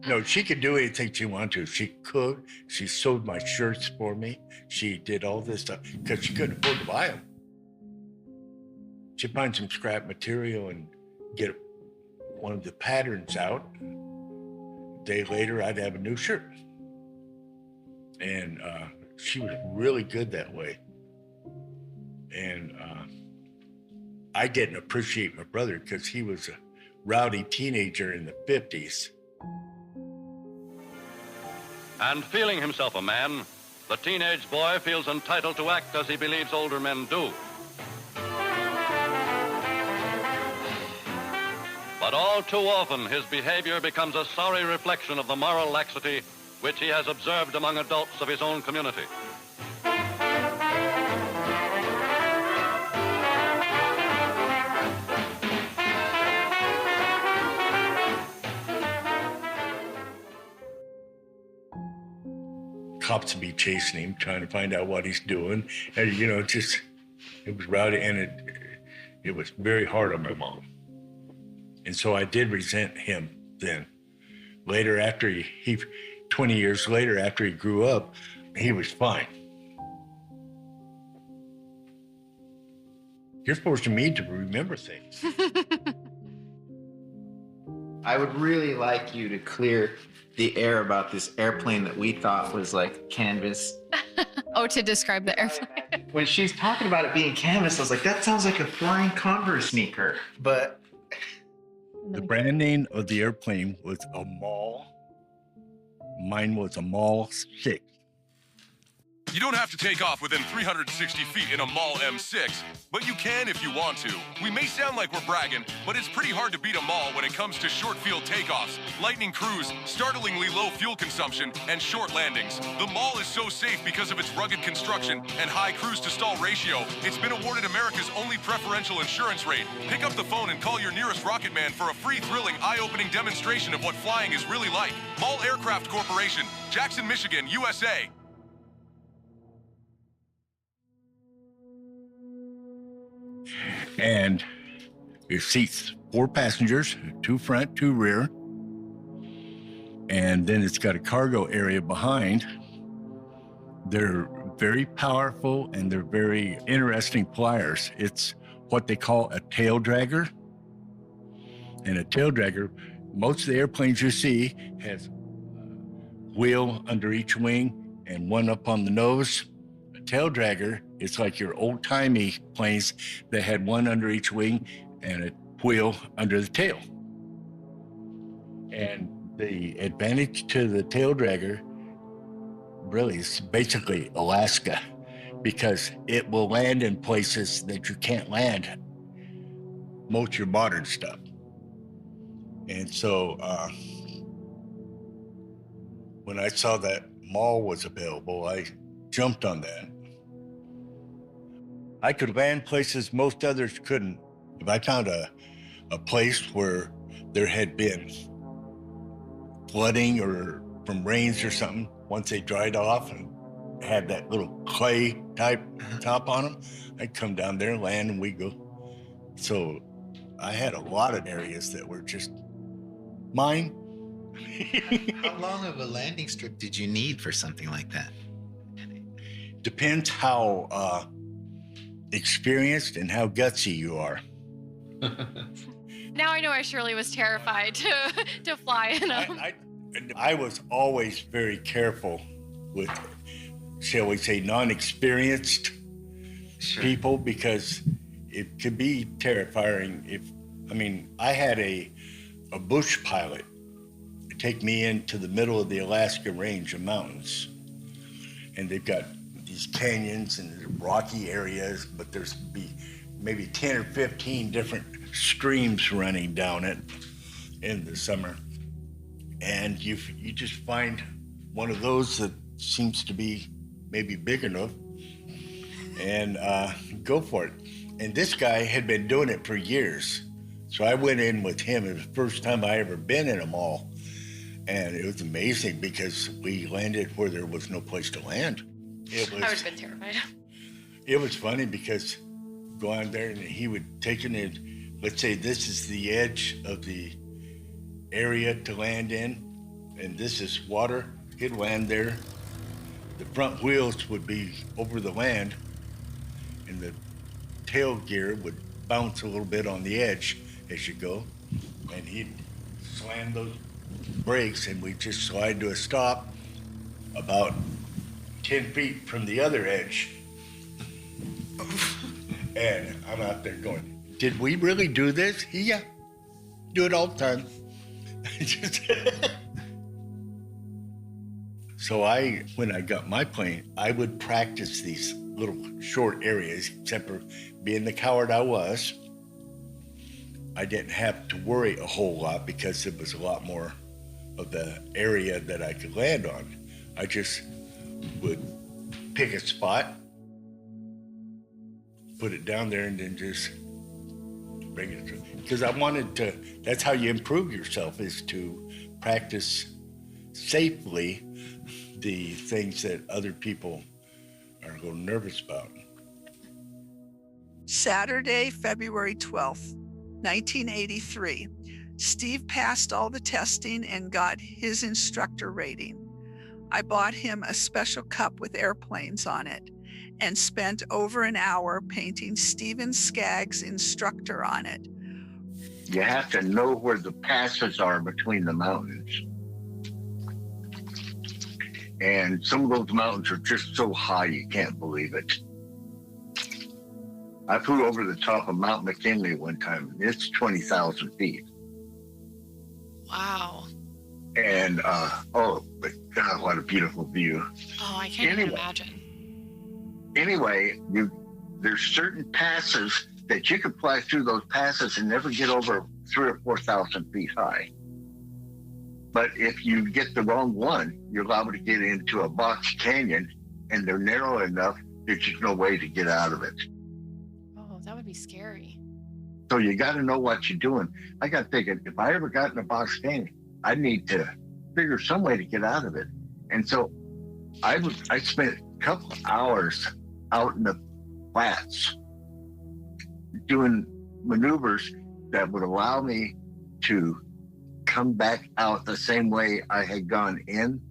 No, she could do anything she wanted to. She cooked, she sewed my shirts for me. She did all this stuff because she couldn't afford to buy them. She'd find some scrap material and get one of the patterns out. A day later, I'd have a new shirt. And she was really good that way. And I didn't appreciate my brother because he was a rowdy teenager in the 50s. And feeling himself a man, the teenage boy feels entitled to act as he believes older men do. But all too often, his behavior becomes a sorry reflection of the moral laxity which he has observed among adults of his own community. Cops would be chasing him, trying to find out what he's doing. And, it was rowdy, and it was very hard on my mom. And so I did resent him then. Later, after he 20 years later, after he grew up, he was fine. You're forcing me to remember things. I would really like you to clear the air about this airplane that we thought was like canvas. Oh, to describe the airplane. When she's talking about it being canvas, I was like, that sounds like a flying Converse sneaker. But the brand name of the airplane was a Mall. Mine was a Mall 6. You don't have to take off within 360 feet in a Mall M6, but you can if you want to. We may sound like we're bragging, but it's pretty hard to beat a Mall when it comes to short field takeoffs, lightning cruise, startlingly low fuel consumption, and short landings. The Mall is so safe because of its rugged construction and high cruise to stall ratio. It's been awarded America's only preferential insurance rate. Pick up the phone and call your nearest rocket man for a free, thrilling, eye-opening demonstration of what flying is really like. Mall Aircraft Corporation, Jackson, Michigan, USA. And it seats 4 passengers, 2 front, 2 rear. And then it's got a cargo area behind. They're very powerful and they're very interesting flyers. It's what they call a tail dragger. And a tail dragger, most of the airplanes you see has a wheel under each wing and one up on the nose. A tail dragger is like your old-timey planes that had one under each wing and a wheel under the tail. And the advantage to the tail dragger really is basically Alaska, because it will land in places that you can't land most of your modern stuff. And so when I saw that Mall was available, I jumped on that. I could land places most others couldn't. If I found a place where there had been flooding or from rains or something, once they dried off and had that little clay type top on them, I'd come down there and land and we'd go. So I had a lot of areas that were just mine. How long of a landing strip did you need for something like that? Depends how experienced and how gutsy you are. Now I know why Shirley was terrified to fly in them. I was always very careful with, shall we say, non-experienced people, because it could be terrifying. I had a bush pilot take me into the middle of the Alaska range of mountains, and they've got these canyons and rocky areas, but there's be maybe 10 or 15 different streams running down it in the summer. And you just find one of those that seems to be maybe big enough and go for it. And this guy had been doing it for years. So I went in with him. It was the first time I ever been in a mall. And it was amazing because we landed where there was no place to land. I would have been terrified. It was funny because go on there and he would take it in, let's say this is the edge of the area to land in, and this is water. He'd land there. The front wheels would be over the land, and the tail gear would bounce a little bit on the edge as you go, and he'd slam those brakes, and we'd just slide to a stop about 10 feet from the other edge. And I'm out there going, did we really do this? Yeah, do it all the time. So when I got my plane, I would practice these little short areas, except for being the coward I was. I didn't have to worry a whole lot because it was a lot more of the area that I could land on. I just would pick a spot, put it down there, and then just bring it through. Because I wanted to, that's how you improve yourself, is to practice safely the things that other people are a little nervous about. Saturday, February 12th, 1983. Steve passed all the testing and got his instructor rating. I bought him a special cup with airplanes on it and spent over an hour painting Steven Skaggs' instructor on it. You have to know where the passes are between the mountains. And some of those mountains are just so high you can't believe it. I flew over the top of Mount McKinley one time. It's 20,000 feet. Wow. And, but God, what a beautiful view. Oh, I can't even imagine. Anyway, there's certain passes that you can fly through those passes and never get over 3,000 or 4,000 feet high. But if you get the wrong one, you're liable to get into a box canyon, and they're narrow enough there's just no way to get out of it. Oh, that would be scary. So you got to know what you're doing. I got thinking, if I ever got in a box canyon, I need to figure some way to get out of it. And so I spent a couple of hours out in the flats doing maneuvers that would allow me to come back out the same way I had gone in,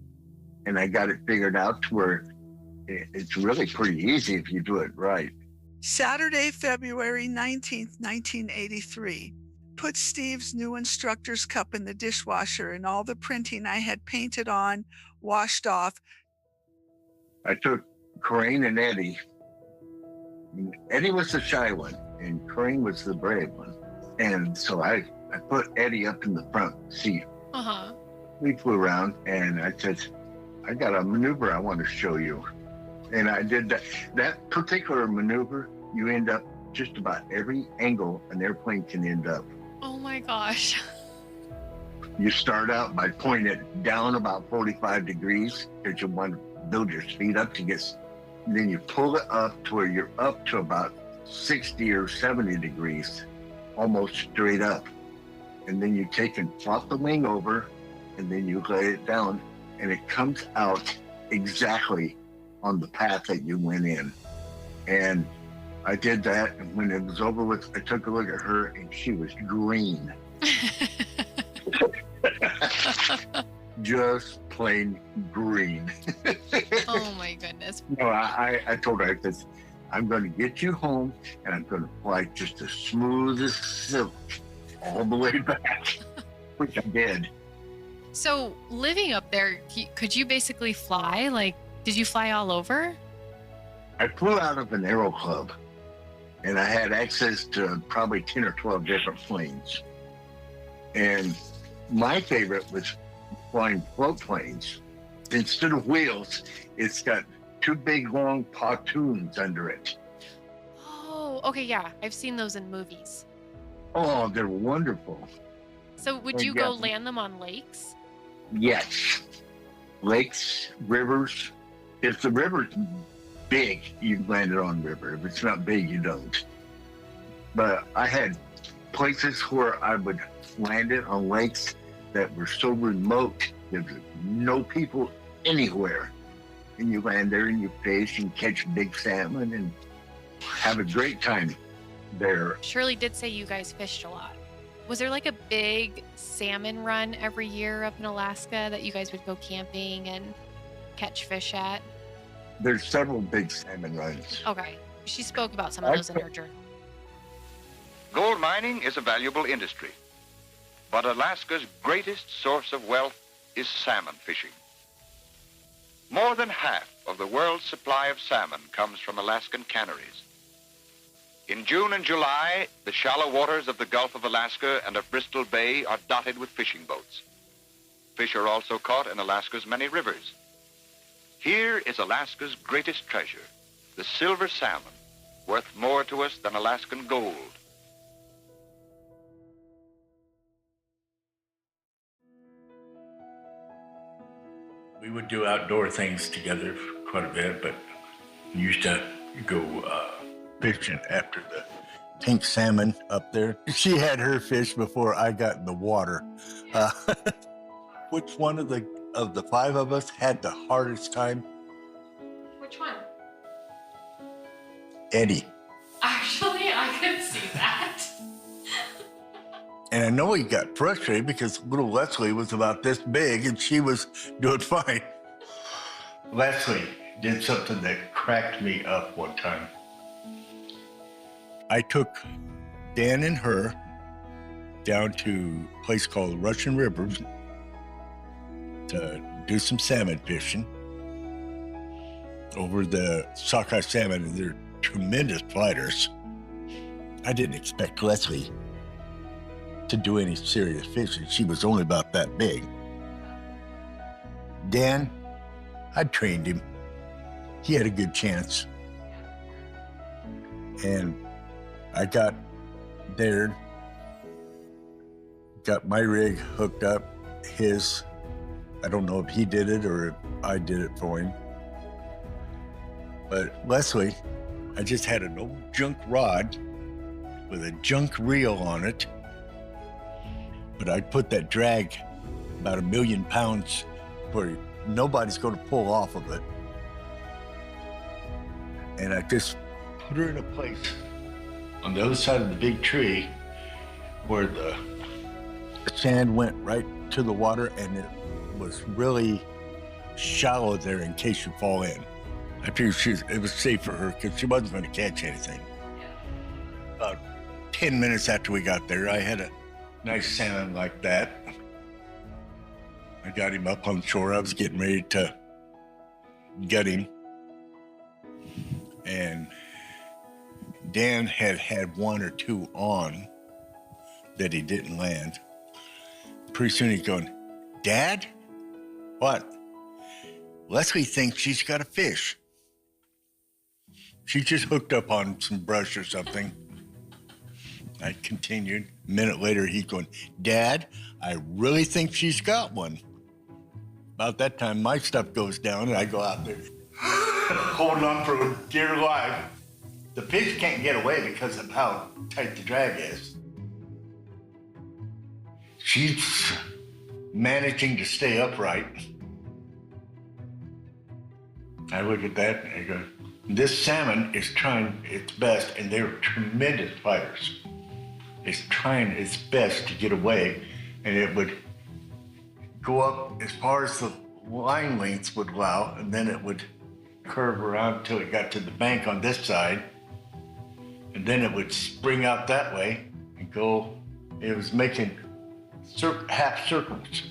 and I got it figured out to where it's really pretty easy if you do it right. Saturday, February 19th, 1983. Put Steve's new instructor's cup in the dishwasher, and all the printing I had painted on washed off. I took Corinne and Eddie. Eddie was the shy one, and Corinne was the brave one. And so I put Eddie up in the front seat. Uh-huh. We flew around, and I said, I got a maneuver I want to show you. And I did that. That particular maneuver, you end up just about every angle an airplane can end up. Oh my gosh. You start out by pointing it down about 45 degrees because you want to build your speed up to get, and then you pull it up to where you're up to about 60 or 70 degrees, almost straight up. And then you take and flop the wing over, and then you lay it down, and it comes out exactly on the path that you went in. And I did that, and when it was over with, I took a look at her, and she was green. Just plain green. Oh my goodness. No, I told her, I said, I'm going to get you home, and I'm going to fly just as smooth as silk all the way back, which I did. So living up there, could you basically fly? Like, did you fly all over? I flew out of an aero club, and I had access to probably 10 or 12 different planes. And my favorite was flying float planes. Instead of wheels, it's got two big long pontoons under it. Oh, okay, yeah. I've seen those in movies. Oh, they're wonderful. So would you go land them on lakes? Yes. Lakes, rivers. If the river's big, you can land it on the river. If it's not big, you don't. But I had places where I would land it on lakes that were so remote There's no people anywhere. And you land there and you fish and catch big salmon and have a great time there. Shirley did say you guys fished a lot. Was there like a big salmon run every year up in Alaska that you guys would go camping and catch fish at? There's several big salmon runs. Okay. She spoke about some of those in her journal. Gold mining is a valuable industry, but Alaska's greatest source of wealth is salmon fishing. More than half of the world's supply of salmon comes from Alaskan canneries. In June and July, the shallow waters of the Gulf of Alaska and of Bristol Bay are dotted with fishing boats. Fish are also caught in Alaska's many rivers. Here is Alaska's greatest treasure, the silver salmon, worth more to us than Alaskan gold. We would do outdoor things together quite a bit, but we used to go fishing after the pink salmon up there. She had her fish before I got in the water. Which one of the five of us had the hardest time? Which one? Eddie. Actually, I could see that. And I know he got frustrated because little Leslie was about this big and she was doing fine. Leslie did something that cracked me up one time. I took Dan and her down to a place called Russian River to do some salmon fishing over the sockeye salmon, and they're tremendous fighters. I didn't expect Leslie to do any serious fishing. She was only about that big. Dan, I trained him. He had a good chance. And I got there, got my rig hooked up, his. I don't know if he did it or if I did it for him. But Leslie, I just had an old junk rod with a junk reel on it. But I put that drag about 1 million pounds where nobody's going to pull off of it. And I just put her in a place on the other side of the big tree where the sand went right to the water, and it was really shallow there in case you fall in. I figured it was safe for her because she wasn't going to catch anything. About 10 minutes after we got there, I had a nice salmon like that. I got him up on shore. I was getting ready to gut him. And Dan had one or two on that he didn't land. Pretty soon he's going, "Dad, what? Leslie thinks she's got a fish. She just hooked up on some brush or something." I continued. A minute later, he's going, "Dad, I really think she's got one." About that time, my stuff goes down, and I go out there holding on for dear life. The fish can't get away because of how tight the drag is. She's managing to stay upright. I look at that and I go, this salmon is trying its best, and they're tremendous fighters. It's trying its best to get away, and it would go up as far as the line lengths would allow, and then it would curve around until it got to the bank on this side, and then it would spring out that way and go. It was making half circles.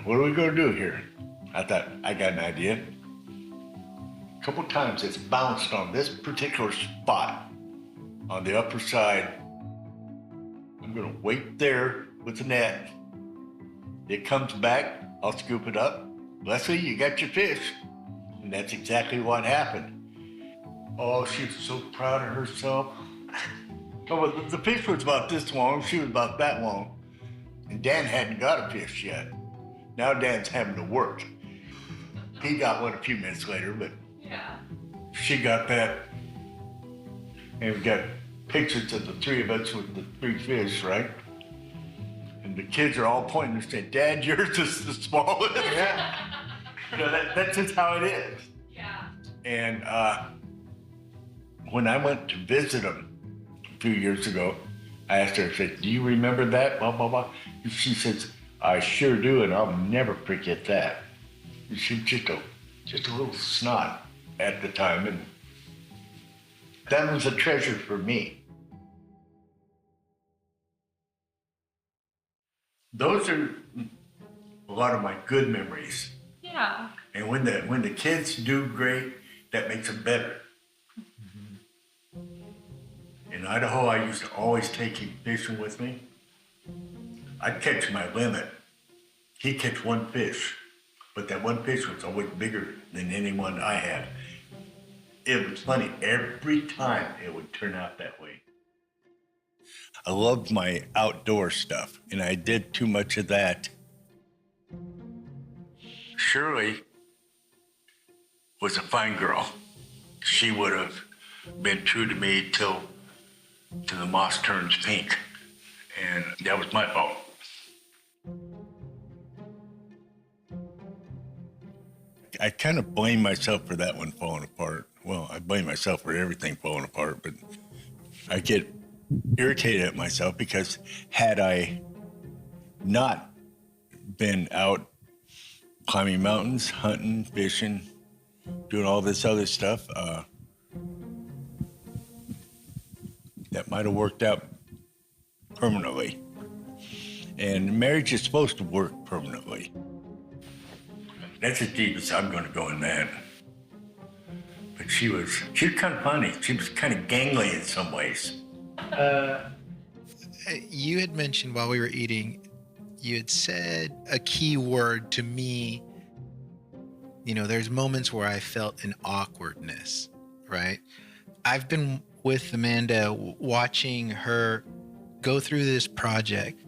What are we going to do here? I thought, I got an idea. A couple times it's bounced on this particular spot on the upper side. I'm going to wait there with the net. It comes back, I'll scoop it up. Leslie, you got your fish. And that's exactly what happened. Oh, she was so proud of herself. Oh, the fish was about this long, she was about that long. And Dan hadn't got a fish yet. Now Dan's having to work. He got one a few minutes later, but yeah, she got that. And we got pictures of the three of us with the three fish, right? And And the kids are all pointing and saying, Dad, yours is the smallest. Yeah. That's just how it is. Yeah. And when I went to visit them a few years ago, I asked her, I said, do you remember that? Blah, blah, blah. And she says, I sure do, and I'll never forget that. And she was just a little snot at the time, and that was a treasure for me. Those are a lot of my good memories. Yeah. And when the kids do great, that makes them better. In Idaho, I used to always take him fishing with me. I'd catch my limit. He'd catch one fish, but that one fish was always bigger than any one I had. It was funny. Every time it would turn out that way. I loved my outdoor stuff, and I did too much of that. Shirley was a fine girl. She would have been true to me till the moss turns pink, and that was my fault. I kind of blame myself for that one falling apart. Well, I blame myself for everything falling apart, but I get irritated at myself because had I not been out climbing mountains, hunting, fishing, doing all this other stuff, that might have worked out permanently. And marriage is supposed to work permanently. That's as deep as I'm going to go in that. But she was kind of funny. She was kind of gangly in some ways. You had mentioned while we were eating, you had said a key word to me. You know, there's moments where I felt an awkwardness, right? I've been with Amanda watching her go through this project.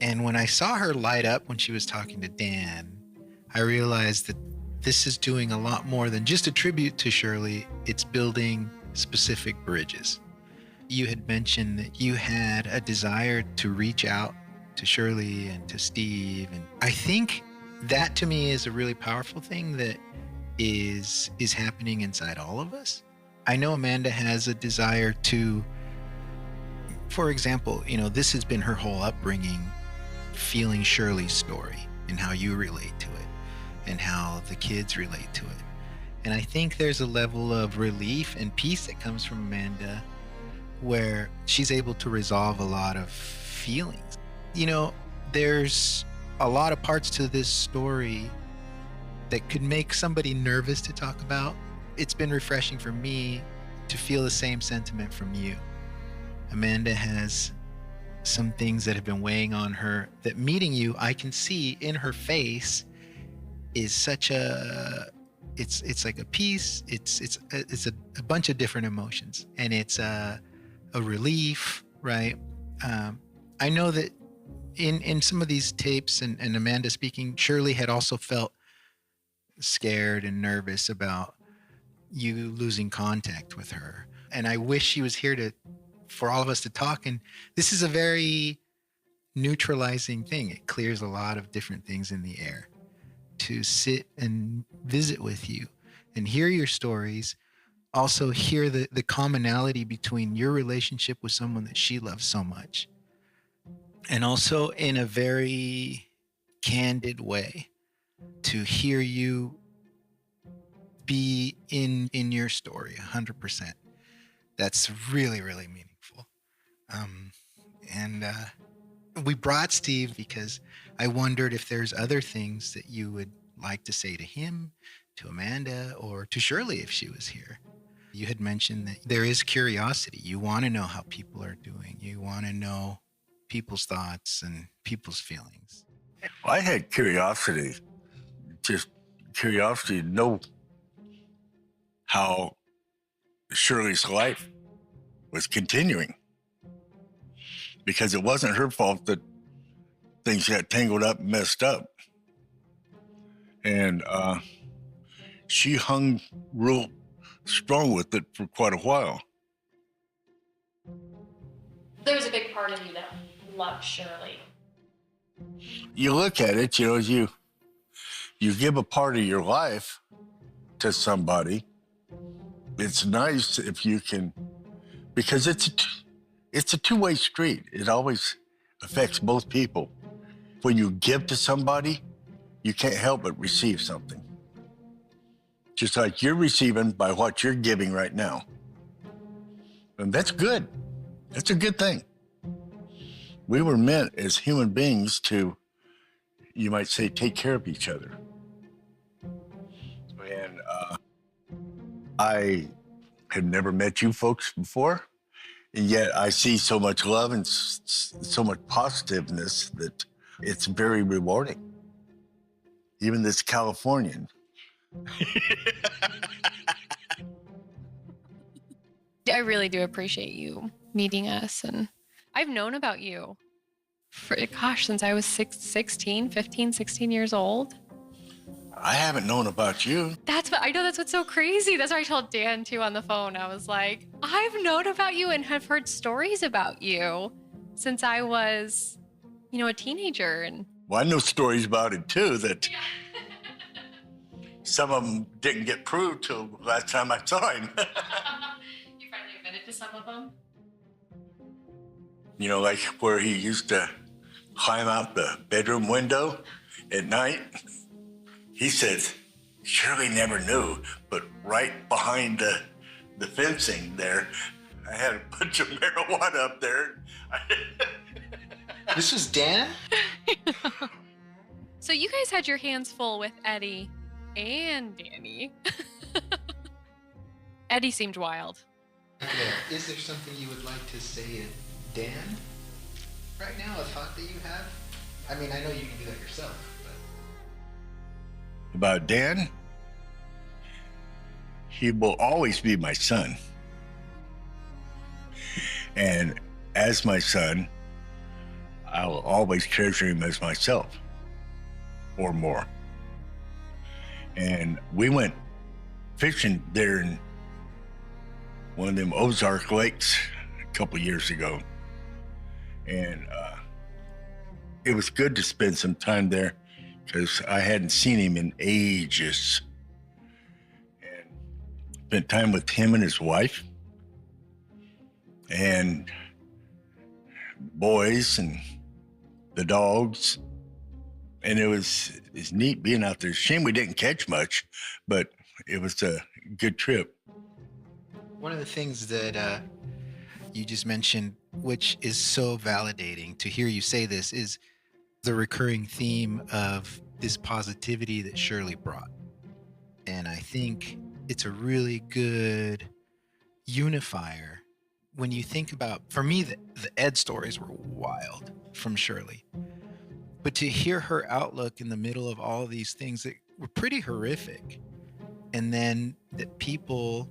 And when I saw her light up when she was talking to Dan, I realized that this is doing a lot more than just a tribute to Shirley. It's building specific bridges. You had mentioned that you had a desire to reach out to Shirley and to Steve. And I think that to me is a really powerful thing that is happening inside all of us. I know Amanda has a desire to, for example, you know, this has been her whole upbringing, feeling Shirley's story and how you relate to it and how the kids relate to it. And I think there's a level of relief and peace that comes from Amanda where she's able to resolve a lot of feelings. You know, there's a lot of parts to this story that could make somebody nervous to talk about. It's been refreshing for me to feel the same sentiment from you. Amanda has some things that have been weighing on her that meeting you, I can see in her face is such it's like a peace. It's a bunch of different emotions, and it's a relief, right? I know that in some of these tapes and Amanda speaking, Shirley had also felt scared and nervous about you losing contact with her. And I wish she was here for all of us to talk. And this is a very neutralizing thing. It clears a lot of different things in the air to sit and visit with you and hear your stories. Also hear the commonality between your relationship with someone that she loves so much. And also in a very candid way to hear you be in your story 100%. That's really, really meaningful. And we brought Steve because I wondered if there's other things that you would like to say to him, to Amanda, or to Shirley if she was here. You had mentioned that there is curiosity. You want to know how people are doing. You want to know people's thoughts and people's feelings. Well, I had curiosity, just curiosity to know how Shirley's life was continuing, because it wasn't her fault that things got tangled up and messed up. And she hung real strong with it for quite a while. There was a big part of you that loved Shirley. You look at it, you give a part of your life to somebody. It's nice if you can, because it's a two-way street. It always affects both people. When you give to somebody, you can't help but receive something. Just like you're receiving by what you're giving right now. And that's good. That's a good thing. We were meant as human beings to, you might say, take care of each other. And I have never met you folks before, and yet I see so much love and so much positiveness that it's very rewarding. Even this Californian. I really do appreciate you meeting us. And I've known about you for, since I was 15, 16 years old. I haven't known about you. I know that's what's so crazy. That's what I told Dan too on the phone. I was like, I've known about you and have heard stories about you since I was, a teenager. And Well, I know stories about it too that some of them didn't get proved till last time I saw him. You finally admitted to some of them? Like where he used to climb out the bedroom window at night. He says, Shirley never knew, but right behind the fencing there, I had a bunch of marijuana up there. This was Dan? So you guys had your hands full with Eddie and Danny. Eddie seemed wild. Okay. Is there something you would like to say, Dan? Right now, a thought that you have? I mean, I know you can do that yourself, but... About Dan, he will always be my son. And as my son, I will always treasure him as myself or more. And we went fishing there in one of them Ozark lakes a couple years ago. And it was good to spend some time there because I hadn't seen him in ages. And spent time with him and his wife and boys and the dogs. And it's neat being out there. Shame we didn't catch much, but it was a good trip. One of the things that you just mentioned, which is so validating to hear you say this, is the recurring theme of this positivity that Shirley brought. And I think it's a really good unifier when you think about, for me, the Ed stories were wild from Shirley. But to hear her outlook in the middle of all of these things that were pretty horrific, and then that people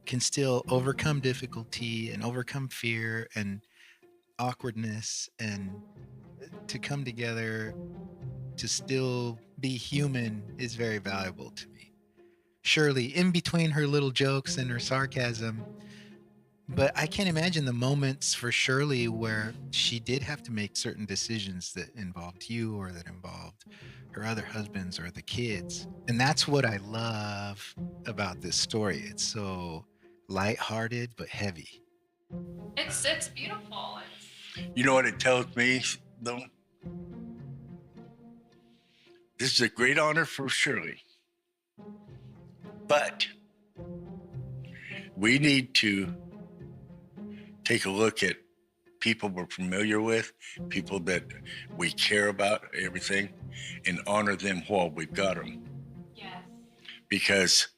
can still overcome difficulty and overcome fear and awkwardness and to come together to still be human is very valuable to me. Shirley, in between her little jokes and her sarcasm, but I can't imagine the moments for Shirley where she did have to make certain decisions that involved you or that involved her other husbands or the kids. And that's what I love about this story. It's so lighthearted but heavy. It's beautiful. You know what it tells me, though? This is a great honor for Shirley. But we need to take a look at people we're familiar with, people that we care about, everything, and honor them while we've got them. Yes. Because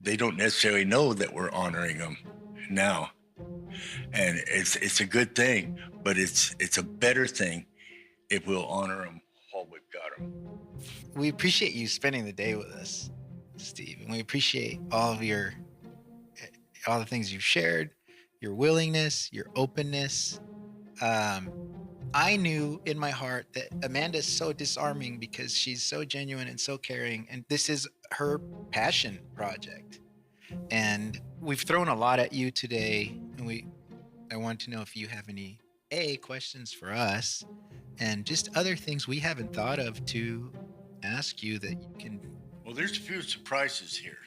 they don't necessarily know that we're honoring them now. And it's a good thing, but it's a better thing if we'll honor them while we've got them. We appreciate you spending the day with us, Steve, and we appreciate all the things you've shared, your willingness, your openness. I knew in my heart that Amanda's so disarming because she's so genuine and so caring, and this is her passion project. And we've thrown a lot at you today, and I want to know if you have any questions for us and just other things we haven't thought of to ask you that you can. Well, there's a few surprises here.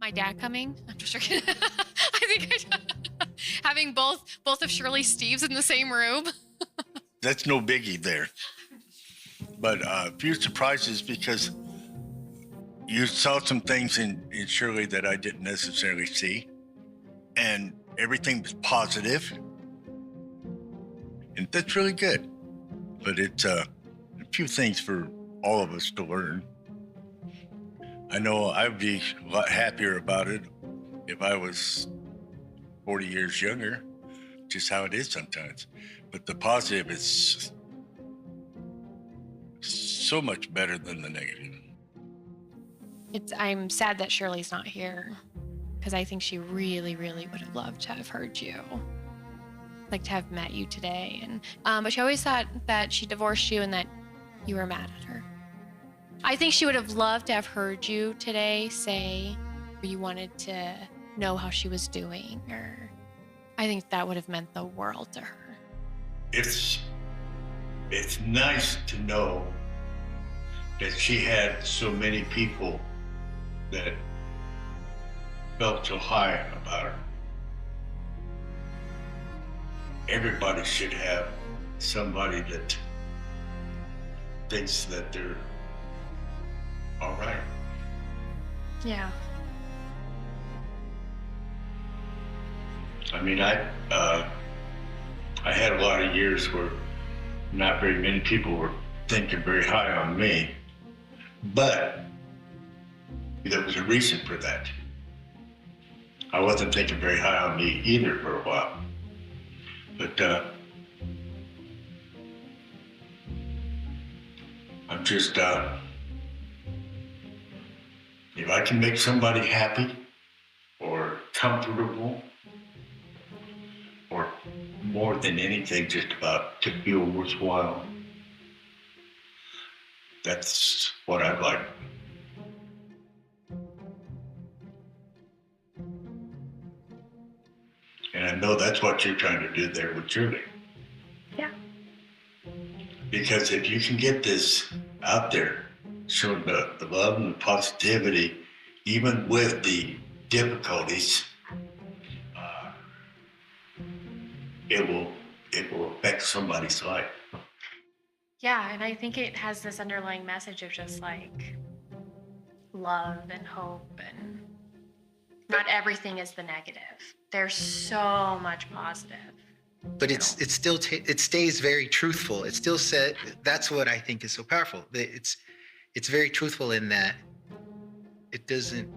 My dad coming? I'm just joking. I think having both of Shirley Steves in the same room. That's no biggie there. But a few surprises because you saw some things in Shirley that I didn't necessarily see. And everything was positive. And that's really good. But it's a few things for all of us to learn. I know I'd be a lot happier about it if I was 40 years younger, just how it is sometimes. But the positive is so much better than the negative. I'm sad that Shirley's not here because I think she really, really would have loved to have heard you, like to have met you today. And but she always thought that she divorced you and that you were mad at her. I think she would have loved to have heard you today say you wanted to know how she was doing, or I think that would have meant the world to her. It's nice to know that she had so many people that felt so high about her. Everybody should have somebody that thinks that they're all right. Yeah. I mean, I had a lot of years where not very many people were thinking very high on me, but there was a reason for that. I wasn't thinking very high on me either for a while, but I'm just, if I can make somebody happy or comfortable, or more than anything, just about to feel worthwhile, that's what I'd like. And I know that's what you're trying to do there with Shirley. Yeah. Because if you can get this out there, showing the love and the positivity, even with the difficulties, it will affect somebody's life. Yeah, and I think it has this underlying message of just like love and hope, and not everything is the negative. There's so much positive. But it stays very truthful. It still said, that's what I think is so powerful. It's very truthful in that it doesn't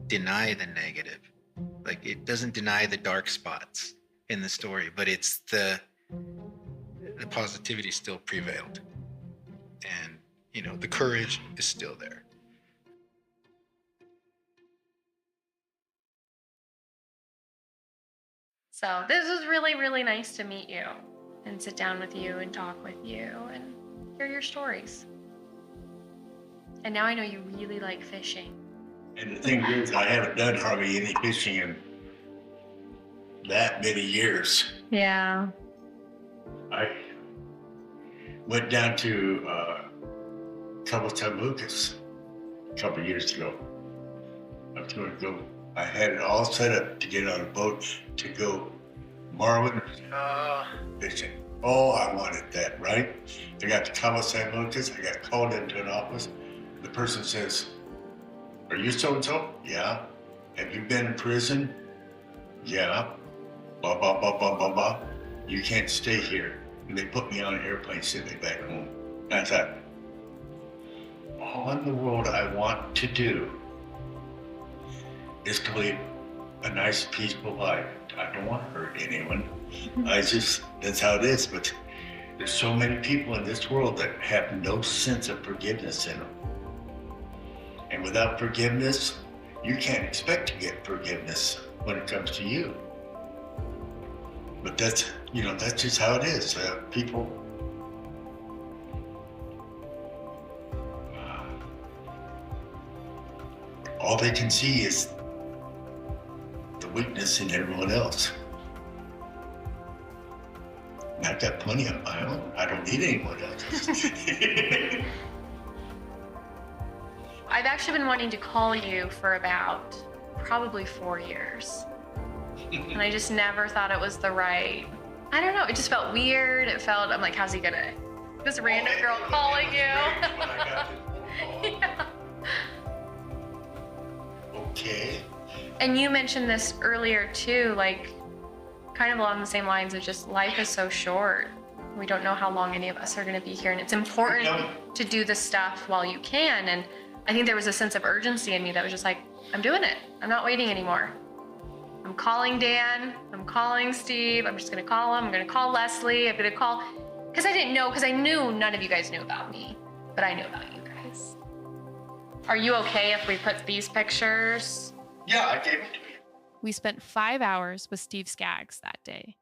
deny the negative. Like, it doesn't deny the dark spots in the story, but it's the positivity still prevailed. And, the courage is still there. So this was really, really nice to meet you and sit down with you and talk with you and hear your stories. And now I know you really like fishing. And the thing is, I haven't done hardly any fishing in that many years. Yeah. I went down to Cabo San Lucas a couple of years ago. I was going to go. I had it all set up to get on a boat to go marlin fishing. Oh, I wanted that, right? I got to Cabo San Lucas. I got called into an office. The person says, "Are you so-and-so?" "Yeah." "Have you been in prison?" "Yeah." Blah, blah, blah, blah, blah, blah. "You can't stay here." And they put me on an airplane, sent me back home. And I thought, all in the world I want to do is to live a nice, peaceful life. I don't want to hurt anyone. That's how it is. But there's so many people in this world that have no sense of forgiveness in them. And without forgiveness, you can't expect to get forgiveness when it comes to you. But that's just how it is. People, all they can see is the weakness in everyone else. I've got plenty of my own. I don't need anyone else's. I've actually been wanting to call you for about probably 4 years. And I just never thought it was the right, I don't know, it just felt weird. I'm like, how's he gonna, this random girl calling you? Yeah. Okay. And you mentioned this earlier too, like kind of along the same lines of just life is so short. We don't know how long any of us are gonna be here. And it's important to do the stuff while you can. And I think there was a sense of urgency in me that was just like, I'm doing it. I'm not waiting anymore. I'm calling Dan, I'm calling Steve, I'm just gonna call him, I'm gonna call Leslie, I'm gonna call, because I knew none of you guys knew about me, but I knew about you guys. Are you okay if we put these pictures? Yeah, I gave it to you. We spent 5 hours with Steve Skaggs that day.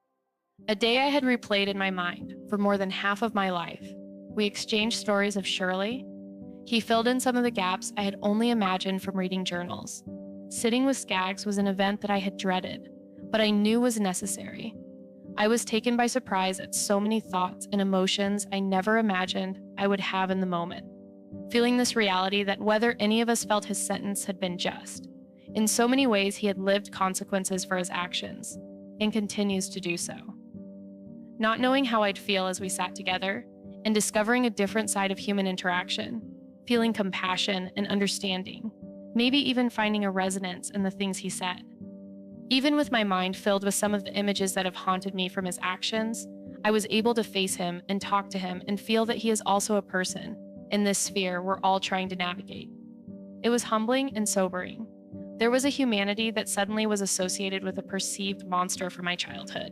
A day I had replayed in my mind for more than half of my life. We exchanged stories of Shirley. He filled in some of the gaps I had only imagined from reading journals. Sitting with Skaggs was an event that I had dreaded, but I knew was necessary. I was taken by surprise at so many thoughts and emotions I never imagined I would have in the moment, feeling this reality that whether any of us felt his sentence had been just, in so many ways he had lived consequences for his actions, and continues to do so. Not knowing how I'd feel as we sat together, and discovering a different side of human interaction, feeling compassion and understanding, maybe even finding a resonance in the things he said. Even with my mind filled with some of the images that have haunted me from his actions, I was able to face him and talk to him and feel that he is also a person in this sphere we're all trying to navigate. It was humbling and sobering. There was a humanity that suddenly was associated with a perceived monster from my childhood,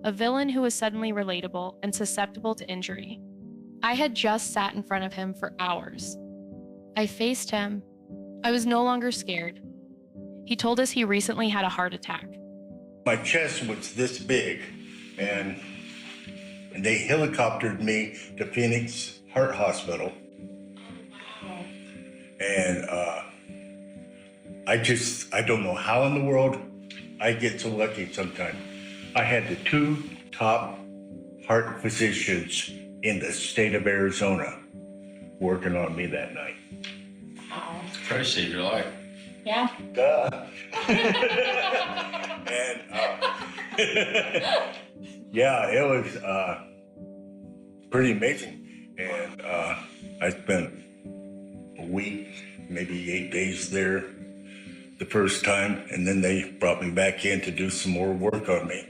a villain who was suddenly relatable and susceptible to injury. I had just sat in front of him for hours. I faced him. I was no longer scared. He told us he recently had a heart attack. My chest was this big, and they helicoptered me to Phoenix Heart Hospital. And I don't know how in the world I get so lucky sometimes. I had the 2 top heart physicians in the state of Arizona working on me that night. Try to save your life. Yeah. Duh. And yeah, it was pretty amazing. And I spent a week, maybe 8 days there the first time, and then they brought me back in to do some more work on me.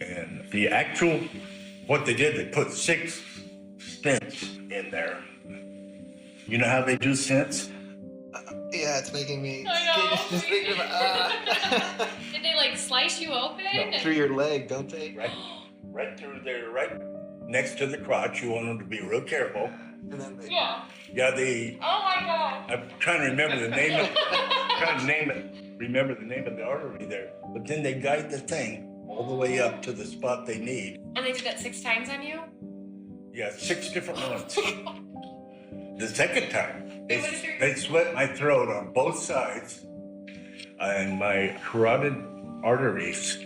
And what they did, they put 6 stents in there. You know how they do stents? Yeah, it's making me I know. just thinking about, Did they like slice you open? through your leg, don't they? Right through there, right next to the crotch. You want them to be real careful. And then they, Yeah, they. Oh my God. I'm trying to remember the name remember the name of the artery there. But then they guide the thing all the way up to the spot they need. And they did that 6 times on you? Yeah, 6 different ones. The second time, they slit my throat on both sides, and my carotid arteries,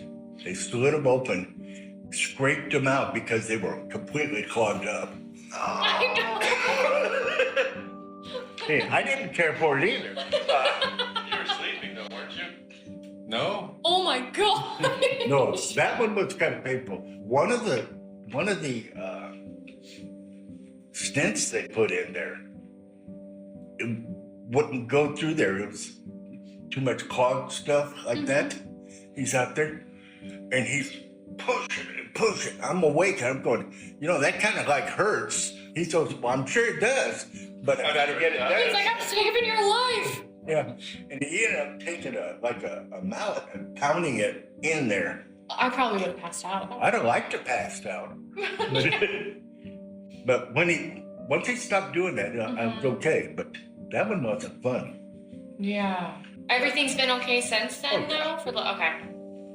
they slit them open, scraped them out because they were completely clogged up. Hey, I didn't care for it either. You were sleeping though, weren't you? No? Oh my God. No, that one was kind of painful. One of the stents they put in there, it wouldn't go through there. It was too much clogged stuff like that. He's out there, and he's pushing and pushing. I'm awake, and I'm going, that kind of like hurts. He goes, well, I'm sure it does, but I got to get it done. He's like, I'm saving your life. Yeah, and he ended up taking a mallet and pounding it in there. I probably would have passed out. I'd have liked to pass out. But once he stopped doing that, I was okay. But that one wasn't fun. Yeah. Everything's been okay since then, though? Okay.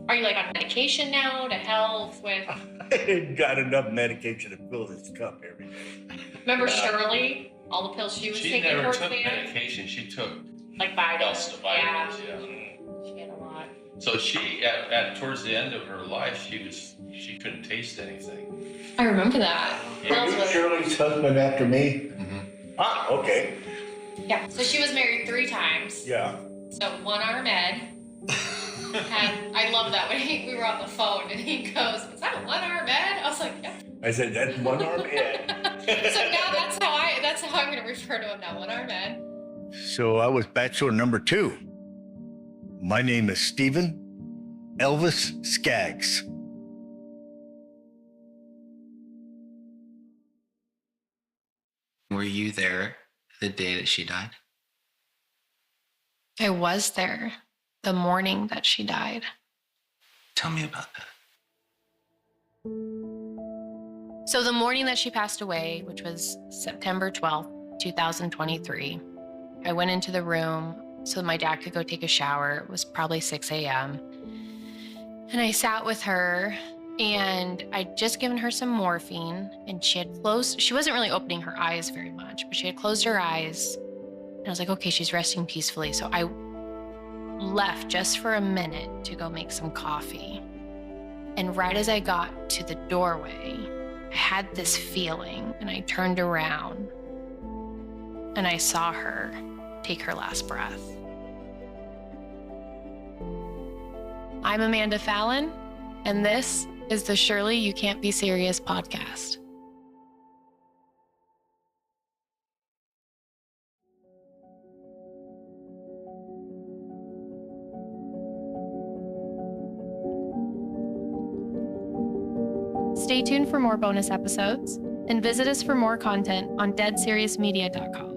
Are you like on medication now to help with? I got enough medication to fill this cup every day. Remember Shirley? All the pills she was taking never towards took the end? medication. She took Like vitamins. vitamins, Yeah. She had a lot. So she, at towards the end of her life, she couldn't taste anything. I remember that. Were you Shirley's husband after me? Ah, okay. Yeah. So she was married 3 times. Yeah. So one arm Ed I love that when we were on the phone and he goes, "Is that one arm Ed?" I was like, "Yep." I said, that's one arm Ed. So now that's how I'm going to refer to him now, one arm Ed. So I was bachelor number 2. My name is Stephen Elvis Skaggs. Were you there the day that she died? I was there the morning that she died. Tell me about that. So the morning that she passed away, which was September 12th, 2023, I went into the room so my dad could go take a shower. It was probably 6 a.m. And I sat with her and I'd just given her some morphine and she wasn't really opening her eyes very much, but she had closed her eyes. And I was like, okay, she's resting peacefully. So I left just for a minute to go make some coffee. And right as I got to the doorway, I had this feeling and I turned around and I saw her take her last breath. I'm Amanda Fallon, and this is the Shirley You Can't Be Serious podcast. Stay tuned for more bonus episodes and visit us for more content on deadseriousmedia.com.